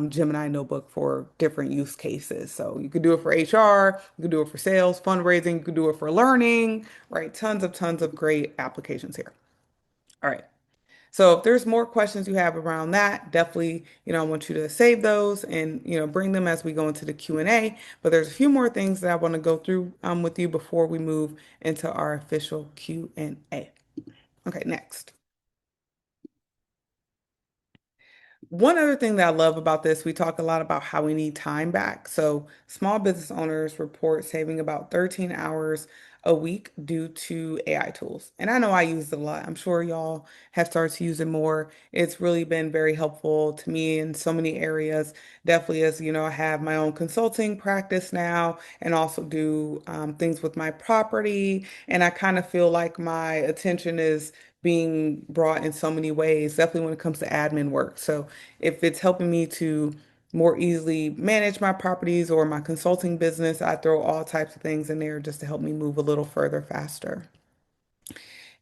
Gemini Notebook for different use cases. So you could do it for HR, you could do it for sales, fundraising, you could do it for learning, right? Tons of great applications here. All right. So if there's more questions you have around that, definitely, I want you to save those and, bring them as we go into the Q&A. But there's a few more things that I want to go through with you before we move into our official Q&A. Okay, next. One other thing that I love about this, we talk a lot about how we need time back. So small business owners report saving about 13 hours a week due to AI tools. And I know I use it a lot. I'm sure y'all have started to use it more. It's really been very helpful to me in so many areas. Definitely as, I have my own consulting practice now and also do things with my property. And I kind of feel like my attention is being brought in so many ways, definitely when it comes to admin work. So if it's helping me to more easily manage my properties or my consulting business, I throw all types of things in there just to help me move a little further faster.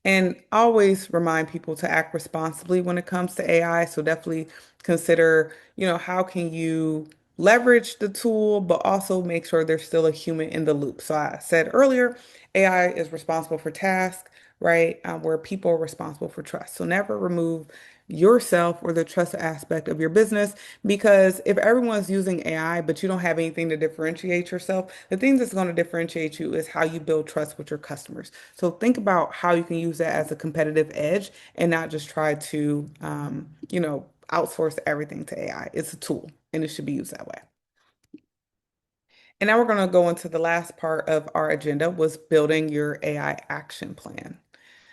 And always remind people to act responsibly when it comes to AI. So definitely consider, how can you leverage the tool, but also make sure there's still a human in the loop. So I said earlier, AI is responsible for tasks, right? Where people are responsible for trust. So never remove yourself or the trust aspect of your business. Because if everyone's using AI, but you don't have anything to differentiate yourself, the thing that's going to differentiate you is how you build trust with your customers. So think about how you can use that as a competitive edge and not just try to, outsource everything to AI. It's a tool and it should be used that way. And now we're going to go into the last part of our agenda was building your AI action plan.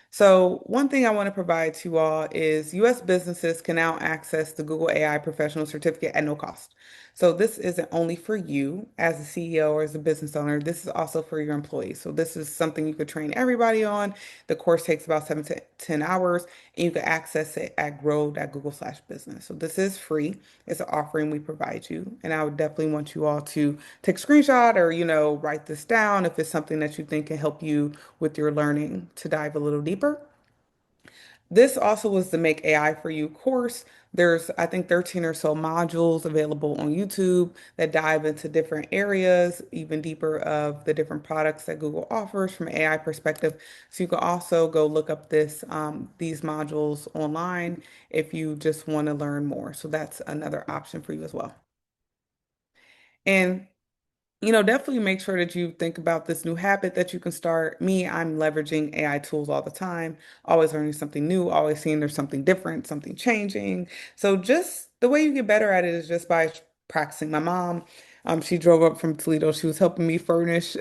So one thing I want to provide to you all is US businesses can now access the Google AI Professional Certificate at no cost. So this isn't only for you as a CEO or as a business owner, this is also for your employees. So this is something you could train everybody on. The course takes about 7 to 10 hours and you can access it at grow.google/business. So this is free. It's an offering we provide you. And I would definitely want you all to take a screenshot or, write this down if it's something that you think can help you with your learning to dive a little deeper. This also was the Make AI for You course. There's, I think, 13 or so modules available on YouTube that dive into different areas, even deeper of the different products that Google offers from an AI perspective. So you can also go look up these modules online if you just want to learn more. So that's another option for you as well. And definitely make sure that you think about this new habit that you can start. Me, I'm leveraging AI tools all the time, always learning something new, always seeing there's something different, something changing. So just the way you get better at it is just by practicing. My mom, she drove up from Toledo. She was helping me furnish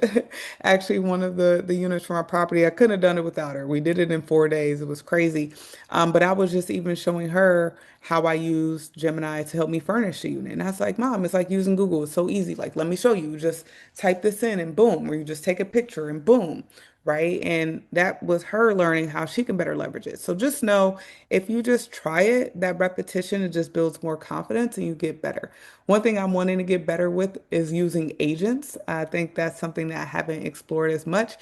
actually one of the units from our property. I couldn't have done it without her. We did it in 4 days. It was crazy. But I was just even showing her how I use Gemini to help me furnish the unit. And I was like, Mom, it's like using Google. It's so easy. Like, let me show you. Just type this in and boom, or you just take a picture and boom, right? And that was her learning how she can better leverage it. So just know if you just try it, that repetition, it just builds more confidence and you get better. One thing I'm wanting to get better with is using agents. I think that's something that I haven't explored as much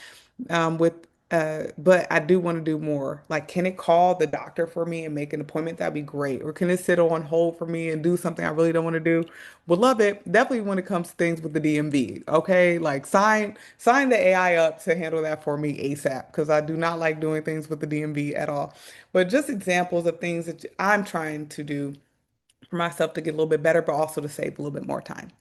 but I do want to do more. Like, can it call the doctor for me and make an appointment? That'd be great. Or can it sit on hold for me and do something I really don't want to do? Would love it. Definitely when it comes to things with the DMV. Okay, like sign the AI up to handle that for me ASAP because I do not like doing things with the DMV at all. But just examples of things that I'm trying to do for myself to get a little bit better, but also to save a little bit more time.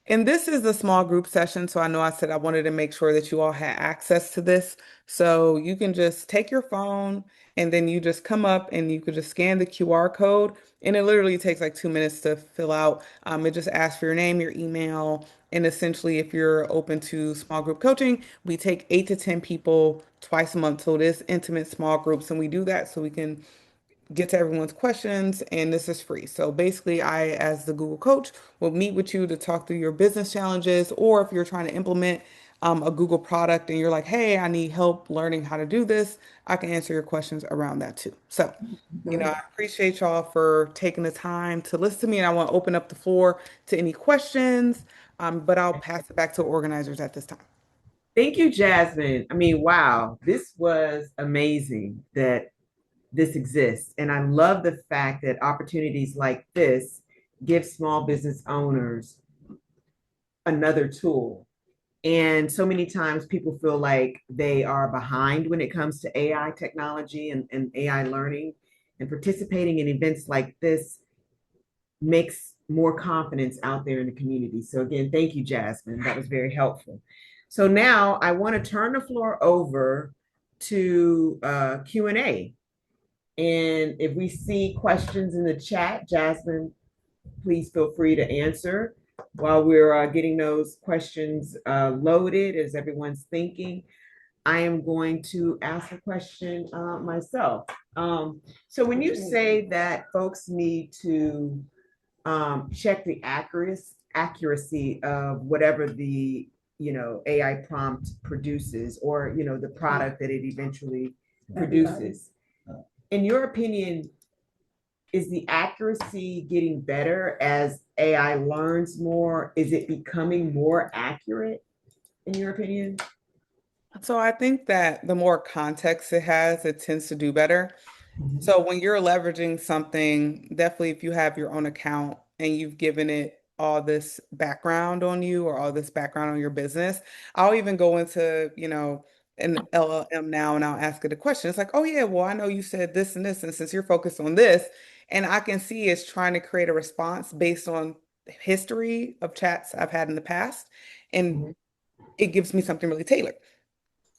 And this is a small group session, so I know I said I wanted to make sure that you all had access to this. So you can just take your phone and then you just come up and you could just scan the QR code. And it literally takes like 2 minutes to fill out. It just asks for your name, your email, and essentially if you're open to small group coaching, we take 8 to 10 people twice a month. So it is intimate small groups, and we do that so we can get to everyone's questions, and this is free. So basically, I, as the Google coach, will meet with you to talk through your business challenges, or if you're trying to implement a Google product and you're like, hey, I need help learning how to do this, I can answer your questions around that too. So, I appreciate y'all for taking the time to listen to me, and I want to open up the floor to any questions, but I'll pass it back to organizers at this time. Thank you, Jasmine. I mean, wow, this was amazing that this exists. And I love the fact that opportunities like this give small business owners another tool. And so many times people feel like they are behind when it comes to AI technology and AI learning. And participating in events like this makes more confidence out there in the community. So again, thank you, Jasmine. That was very helpful. So now I want to turn the floor over to Q&A. And if we see questions in the chat, Jasmine, please feel free to answer while we're getting those questions loaded as everyone's thinking. I am going to ask a question myself. So when you say that folks need to check the accuracy of whatever the AI prompt produces, or the product that it eventually produces, in your opinion, is the accuracy getting better as AI learns more? Is it becoming more accurate, in your opinion? So I think that the more context it has, it tends to do better. So when you're leveraging something, definitely if you have your own account and you've given it all this background on you or all this background on your business, I'll even go into, an LLM now and I'll ask it a question. It's like, oh yeah, well, I know you said this and this, and since you're focused on this, and I can see it's trying to create a response based on history of chats I've had in the past, and it gives me something really tailored.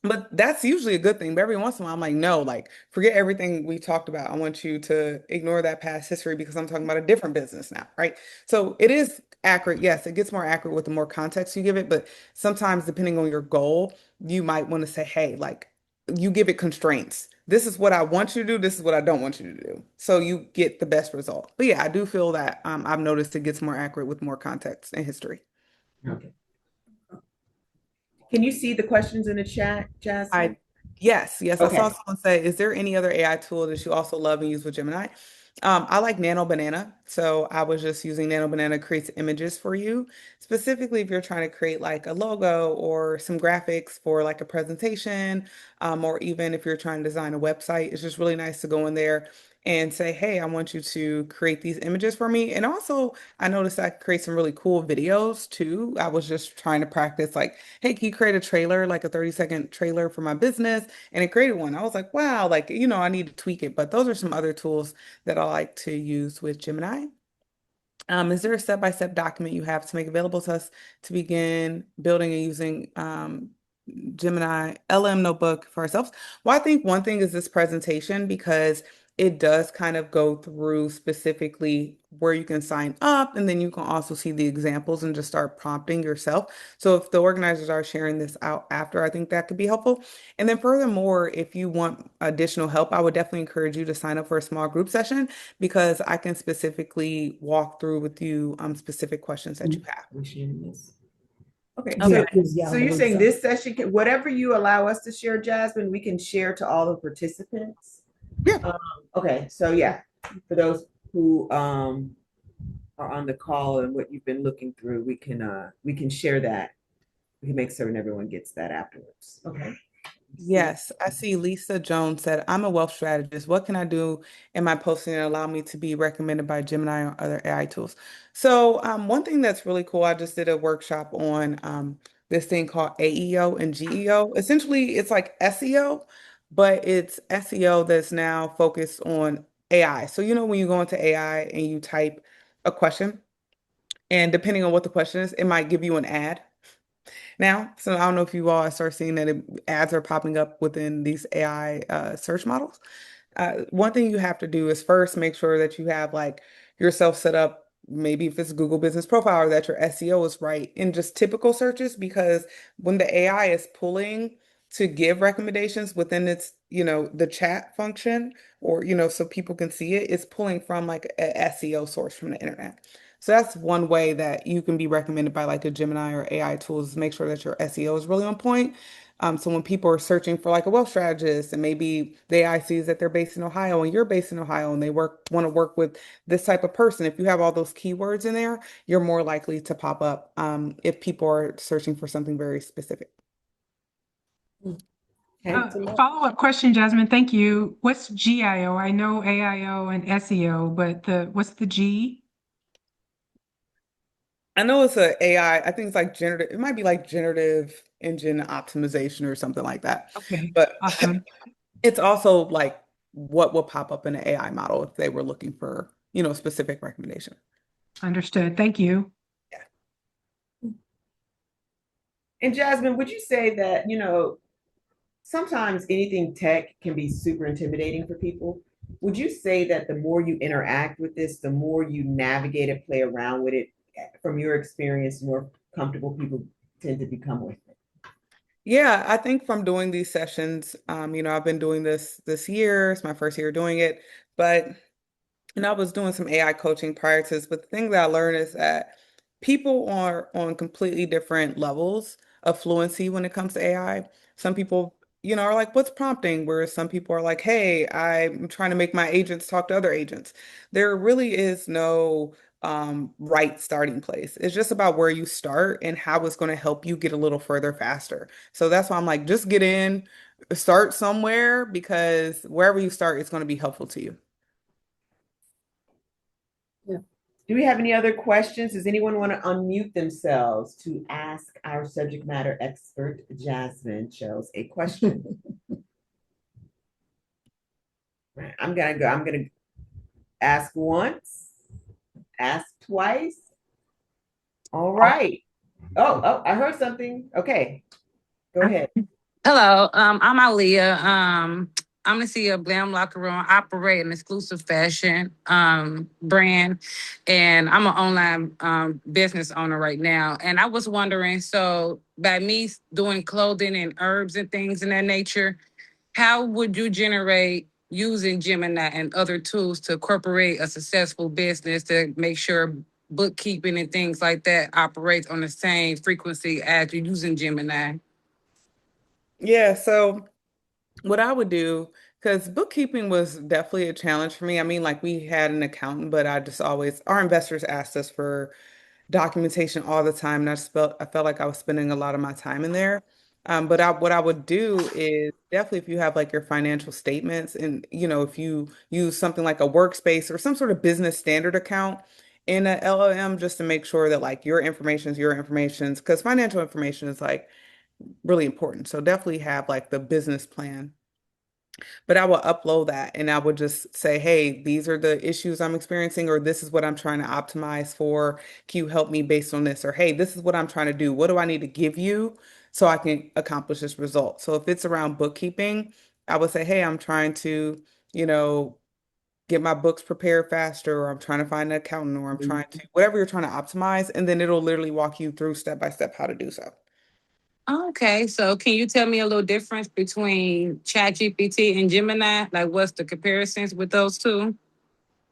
But that's usually a good thing. But every once in a while, I'm like, no, like, forget everything we talked about. I want you to ignore that past history because I'm talking about a different business now, right? So it is accurate. Yes, it gets more accurate with the more context you give it. But sometimes, depending on your goal, you might want to say, hey, like, you give it constraints. This is what I want you to do. This is what I don't want you to do. So you get the best result. But yeah, I do feel that I've noticed it gets more accurate with more context and history. Okay. Can you see the questions in the chat, Jasmine? Yes. I Okay. saw someone say, is there any other AI tool that you also love and use with Gemini? I like Nano Banana. So I was just using Nano Banana creates images for you, specifically if you're trying to create like a logo or some graphics for like a presentation, or even if you're trying to design a website. It's just really nice to go in there and say, hey, I want you to create these images for me. And also, I noticed I could create some really cool videos too. I was just trying to practice like, hey, can you create a trailer, like a 30-second trailer for my business? And it created one. I was like, wow, like, I need to tweak it. But those are some other tools that I like to use with Gemini. Is there a step-by-step document you have to make available to us to begin building and using Gemini LM Notebook for ourselves? Well, I think one thing is this presentation because it does kind of go through specifically where you can sign up, and then you can also see the examples and just start prompting yourself. So if the organizers are sharing this out after, I think that could be helpful. And then furthermore, if you want additional help, I would definitely encourage you to sign up for a small group session because I can specifically walk through with you specific questions that you have. We're sharing this. Okay, Okay. so you're saying this session, whatever you allow us to share, Jasmine, we can share to all the participants? Yeah. Okay, so yeah, for those who are on the call and what you've been looking through, we can share that. We can make certain everyone gets that afterwards. Okay. Yes, I see Lisa Jones said, I'm a wealth strategist. What can I do in my posting that allow me to be recommended by Gemini or other AI tools? So one thing that's really cool, I just did a workshop on this thing called AEO and GEO. Essentially, it's like SEO, but it's SEO that's now focused on AI. So when you go into AI and you type a question, and depending on what the question is, it might give you an ad now. So I don't know if you all start seeing that ads are popping up within these AI search models. One thing you have to do is first make sure that you have like yourself set up, maybe if it's Google Business Profile, or that your SEO is right in just typical searches, because when the AI is pulling to give recommendations within its, the chat function, or, so people can see it, it's pulling from like a SEO source from the internet. So that's one way that you can be recommended by like a Gemini or AI tools, make sure that your SEO is really on point. So when people are searching for like a wealth strategist and maybe the AI sees that they're based in Ohio and you're based in Ohio and they want to work with this type of person, if you have all those keywords in there, you're more likely to pop up if people are searching for something very specific. Follow-up question, Jasmine. Thank you. What's GIO? I know AIO and SEO, but what's the G? I know it's a AI. I think it's like generative. It might be like generative engine optimization or something like that. Okay, But awesome. it's also like what will pop up in an AI model if they were looking for, specific recommendation. Understood. Thank you. And Jasmine, would you say that, sometimes anything tech can be super intimidating for people? Would you say that the more you interact with this, the more you navigate and play around with it, from your experience, the more comfortable people tend to become with it? Yeah, I think from doing these sessions, I've been doing this year. It's my first year doing it, but I was doing some AI coaching prior to this. But the thing that I learned is that people are on completely different levels of fluency when it comes to AI. Some people, are like, what's prompting? Whereas some people are like, hey, I'm trying to make my agents talk to other agents. There really is no right starting place. It's just about where you start and how it's going to help you get a little further faster. So that's why I'm like, just get in, start somewhere, because wherever you start, it's going to be helpful to you. Yeah. Do we have any other questions? Does anyone want to unmute themselves to ask our subject matter expert, Jasmine Shells, a question? Right, I'm gonna ask once, ask twice. All right. Oh, I heard something. Okay, go ahead. Hello, I'm Aaliyah. I'm the CEO of Glam Locker Room, operate an exclusive fashion brand, and I'm an online business owner right now. And I was wondering, so by me doing clothing and herbs and things in that nature, how would you generate using Gemini and other tools to incorporate a successful business to make sure bookkeeping and things like that operates on the same frequency as you're using Gemini? Yeah, so what I would do, because bookkeeping was definitely a challenge for me. I mean, like we had an accountant, but I just always, our investors asked us for documentation all the time, and I felt like I was spending a lot of my time in there. What I would do is definitely if you have like your financial statements and if you use something like a workspace or some sort of business standard account in a LLM just to make sure that like your information is your information because financial information is like really important. So definitely have like the business plan, but I will upload that and I would just say, hey, these are the issues I'm experiencing, or this is what I'm trying to optimize for. Can you help me based on this? Or hey, this is what I'm trying to do. What do I need to give you so I can accomplish this result? So if it's around bookkeeping, I would say, hey, I'm trying to, you know, get my books prepared faster, or I'm trying to find an accountant, or I'm trying to, whatever you're trying to optimize, and then it'll literally walk you through step by step how to do so. Okay, so can you tell me a little difference between ChatGPT and Gemini? Like, what's the comparisons with those two?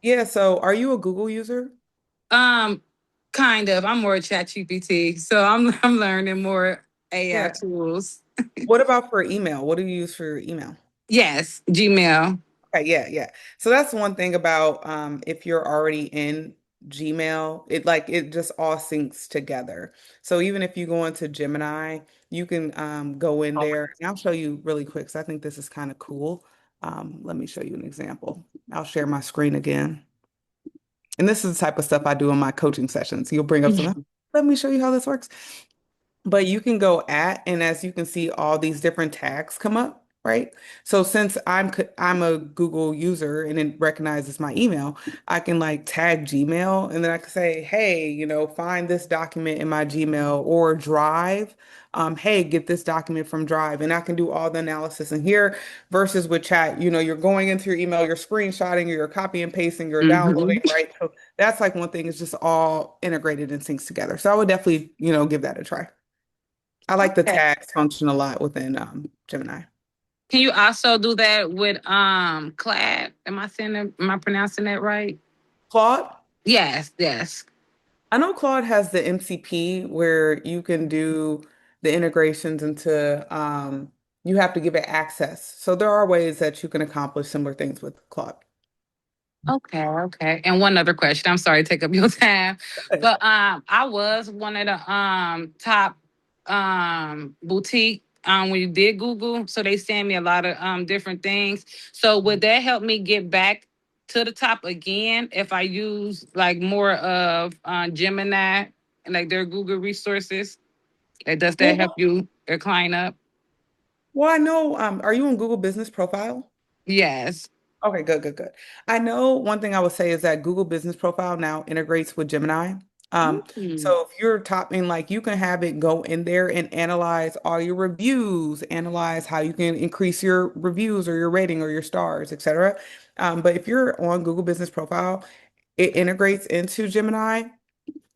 Yeah, so are you a Google user? Um, kind of. I'm more ChatGPT, so I'm learning more AI Yeah. tools. What about for email? What do you use for your email? Yes, Gmail. Okay, yeah. So that's one thing about if you're already in Gmail, it just all syncs together. So even if you go into Gemini, you can go in there and I'll show you really quick because I think this is kind of cool. Let me show you an example. I'll share my screen again. And this is the type of stuff I do in my coaching sessions. You'll bring up something, let me show you how this works. But you can go at, and as you can see, all these different tags come up, right? So since I'm a Google user and it recognizes my email, I can like tag Gmail, and then I can say, hey, find this document in my Gmail or Drive. Hey, get this document from Drive, and I can do all the analysis in here. Versus with chat, you're going into your email, you're screenshotting, you're copy and pasting, you're downloading, right? So that's like one thing. It's just all integrated and syncs together. So I would definitely, give that a try. I like the Okay. tags function a lot within Gemini. Can you also do that with Clad? Am I pronouncing that right? Claude, Yes. I know Claude has the MCP where you can do the integrations into you have to give it access. So there are ways that you can accomplish similar things with Claude. Okay. And one other question. I'm sorry to take up your time. But I was one of the top boutique when you did Google. So they send me a lot of different things. So would that help me get back to the top again if I use like more of Gemini and like their Google resources? Like, does that help you climb up? Well, I know, are you on Google Business Profile? Yes. Okay, good. I know one thing I would say is that Google Business Profile now integrates with Gemini. So if you're topping, like you can have it go in there and analyze all your reviews, analyze how you can increase your reviews or your rating or your stars, etc. But if you're on Google Business Profile, it integrates into Gemini.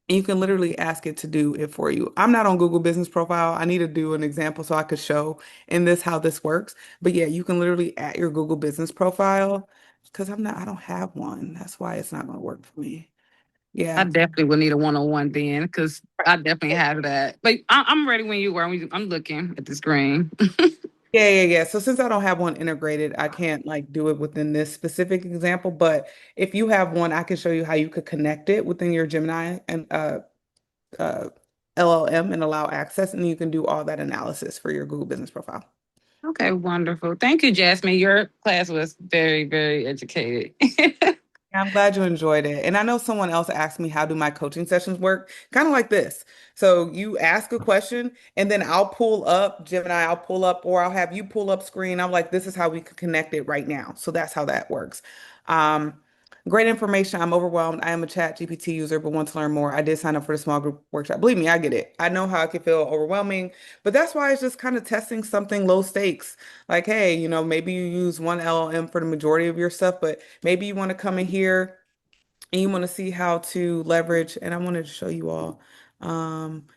You can literally ask it to do it for you. I'm not on Google Business Profile. I need to do an example so I could show in this how this works. But yeah, you can literally add your Google Business Profile because I don't have one. That's why it's not going to work for me. I Yeah. definitely will need a one-on-one then, because I definitely have that. But I'm ready when you are. I'm looking at the screen. Yeah. So since I don't have one integrated, I can't like do it within this specific example. But if you have one, I can show you how you could connect it within your Gemini and uh, LLM and allow access, and you can do all that analysis for your Google Business Profile. Okay, wonderful. Thank you, Jasmine. Your class was very, very educated. I'm glad you enjoyed it. And I know someone else asked me how do my coaching sessions work, kind of like this. So you ask a question and then I'll pull up Gemini, I'll pull up, or I'll have you pull up screen. I'm like, this is how we could connect it right now. So that's how that works. Um, Great information. I'm overwhelmed. I am a chat GPT user, but want to learn more. I did sign up for the small group workshop. Believe me, I get it. I know how it can feel overwhelming, but that's why it's just kind of testing something low stakes. Like, hey, maybe you use one LLM for the majority of your stuff, but maybe you want to come in here and you want to see how to leverage, and I wanted to show you all.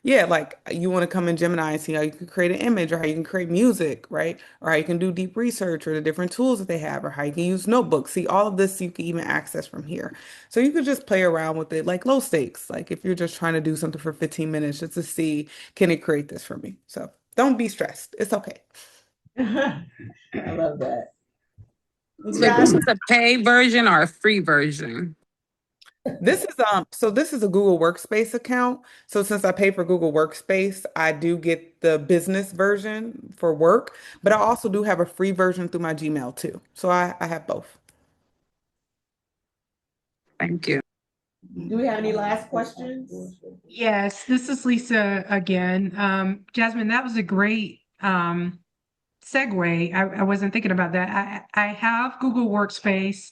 Yeah, like you want to come in Gemini and see how you can create an image or how you can create music, right? Or how you can do deep research or the different tools that they have or how you can use notebooks. See, all of this you can even access from here. So you could just play around with it like low stakes. Like if you're just trying to do something for 15 minutes just to see, can it create this for me? So don't be stressed. It's okay. I love that. So this is a paid version or a free version? This is a Google Workspace account. So since I pay for Google Workspace, I do get the business version for work, but I also do have a free version through my Gmail too. So I have both. Thank you. Do we have any last questions? Yes, this is Lisa again. Jasmine, that was a great segue. I wasn't thinking about that. I have Google Workspace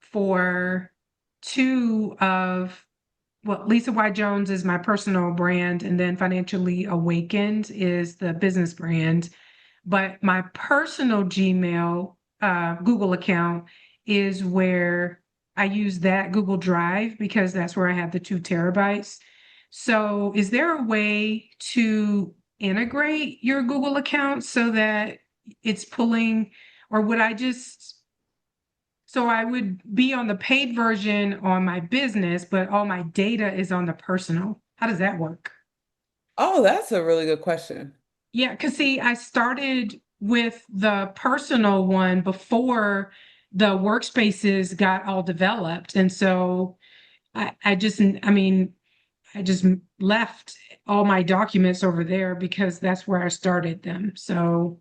for Lisa Y. Jones is my personal brand, and then Financially Awakened is the business brand. But my personal Gmail Google account is where I use that Google Drive because that's where I have the 2 terabytes. So is there a way to integrate your Google account so that it's pulling, or would I just, so I would be on the paid version on my business, but all my data is on the personal? How does that work? Oh, that's a really good question. Yeah, because see, I started with the personal one before the workspaces got all developed. And so I just left all my documents over there because that's where I started them. So,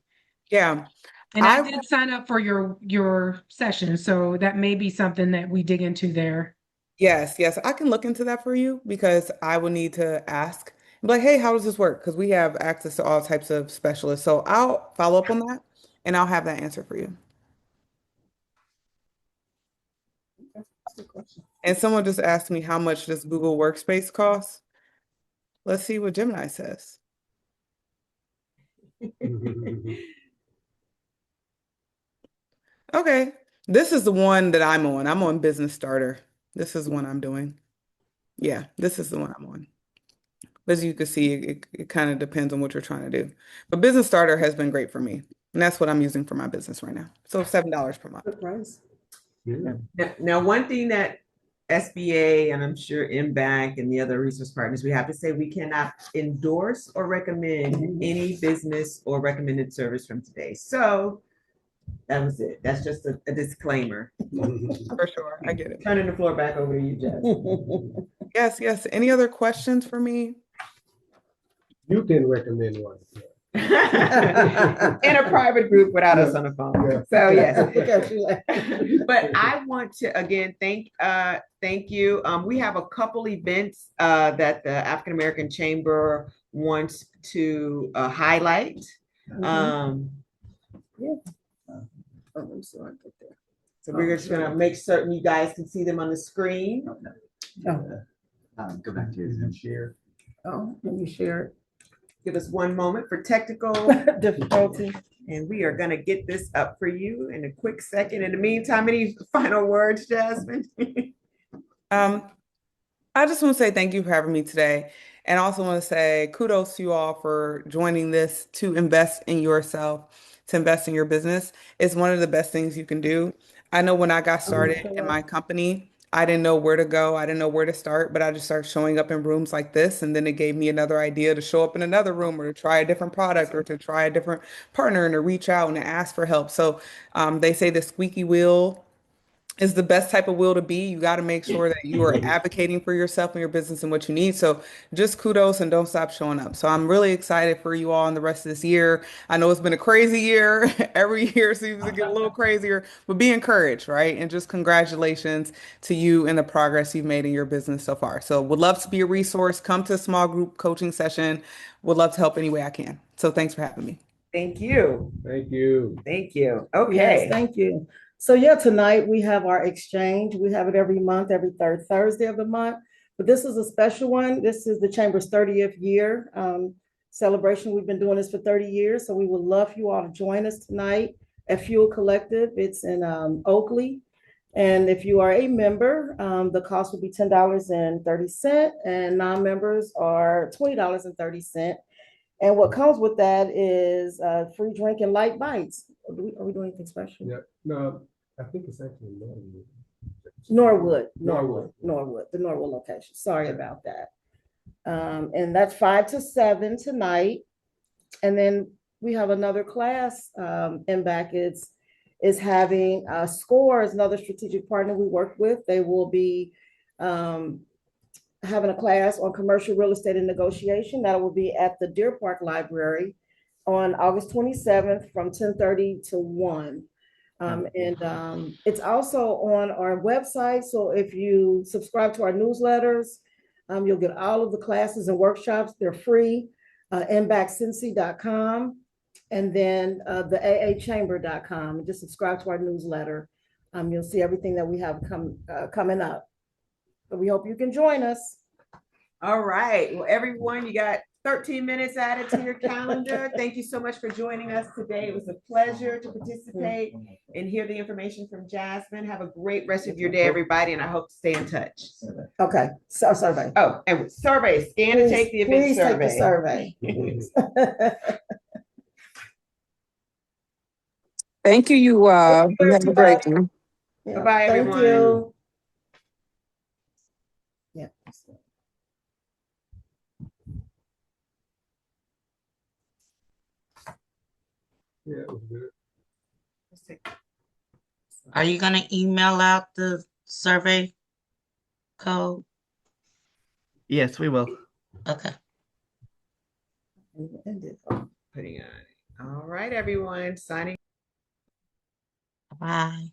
Yeah. and I did sign up for your session, so that may be something that we dig into there. Yes, yes, I can look into that for you because I will need to ask. Be like, hey, how does this work? Because we have access to all types of specialists. So I'll follow up on that and I'll have that answer for you. And someone just asked me how much does Google Workspace cost? Let's see what Gemini says. Okay, this is the one that I'm on. I'm on Business Starter. This is the one I'm doing. Yeah, this is the one I'm on. As you can see, it kind of depends on what you're trying to do. But Business Starter has been great for me. And that's what I'm using for my business right now. So $7 per month. Good price. Now, one thing that SBA and I'm sure MBank and the other resource partners, we have to say we cannot endorse or recommend any business or recommended service from today. So that was it. That's just a disclaimer. For sure. I get it. Turning the floor back over to you, Jess. Yes, yes. Any other questions for me? You can recommend one. In a private group without us on the phone. So yes. But I want to again thank you. We have a couple events that the African American Chamber wants to highlight. Yeah. So we're just gonna make certain you guys can see them on the screen. Go back to your share. Oh, let me share it. Give us one moment for technical Difficulty. and we are gonna get this up for you in a quick second. In the meantime, any final words, Jasmine? I just want to say thank you for having me today. And I also want to say kudos to you all for joining this to invest in yourself, to invest in your business. It's one of the best things you can do. I know when I got started in my company, I didn't know where to go. I didn't know where to start, but I just started showing up in rooms like this. And then it gave me another idea to show up in another room or to try a different product or to try a different partner and to reach out and to ask for help. So they say the squeaky wheel is the best type of will to be. You got to make sure that you are advocating for yourself and your business and what you need. So just kudos and don't stop showing up. So I'm really excited for you all in the rest of this year. I know it's been a crazy year. Every year seems to get a little crazier, but be encouraged, right? And just congratulations to you and the progress you've made in your business so far. So would love to be a resource. Come to a small group coaching session. Would love to help any way I can. So thanks for having me. Thank you. Thank you. Thank you. Yes, Okay. thank you. So yeah, tonight we have our exchange. We have it every month, every third Thursday of the month. But this is a special one. This is the Chamber's 30th year celebration. We've been doing this for 30 years. So we would love you all to join us tonight at Fuel Collective. It's in Oakley. And if you are a member, the cost will be $10.30, and non-members are $20.30. And what comes with that is free drink and light bites. Are we doing anything special? Yeah, no, I think it's actually Norwood, Norwood. the Norwood location. Sorry about that. And that's 5 to 7 tonight. And then we have another class, MBAC is having SCORE is another strategic partner we work with. They will be having a class on commercial real estate and negotiation. That will be at the Deer Park Library on August 27th from 10:30 to 1. It's also on our website. So if you subscribe to our newsletters, you'll get all of the classes and workshops. They're free. mbaccincy.com and then the aachamber.com. Just subscribe to our newsletter. You'll see everything that we have coming up. But we hope you can join us. All right. Well, everyone, you got 13 minutes added to your calendar. Thank you so much for joining us today. It was a pleasure to participate and hear the information from Jasmine. Have a great rest of your day, everybody, and I hope to stay in touch. Okay. So survey. Oh, and survey, scan and take the event Please take the survey. survey. Thank you, you have a great one. Yeah, Bye-bye, thank everyone. you. Yeah. Yeah, it was good. Are you gonna email out the survey code? Yes, we will. Okay. Putting on. All right, everyone, signing. Bye.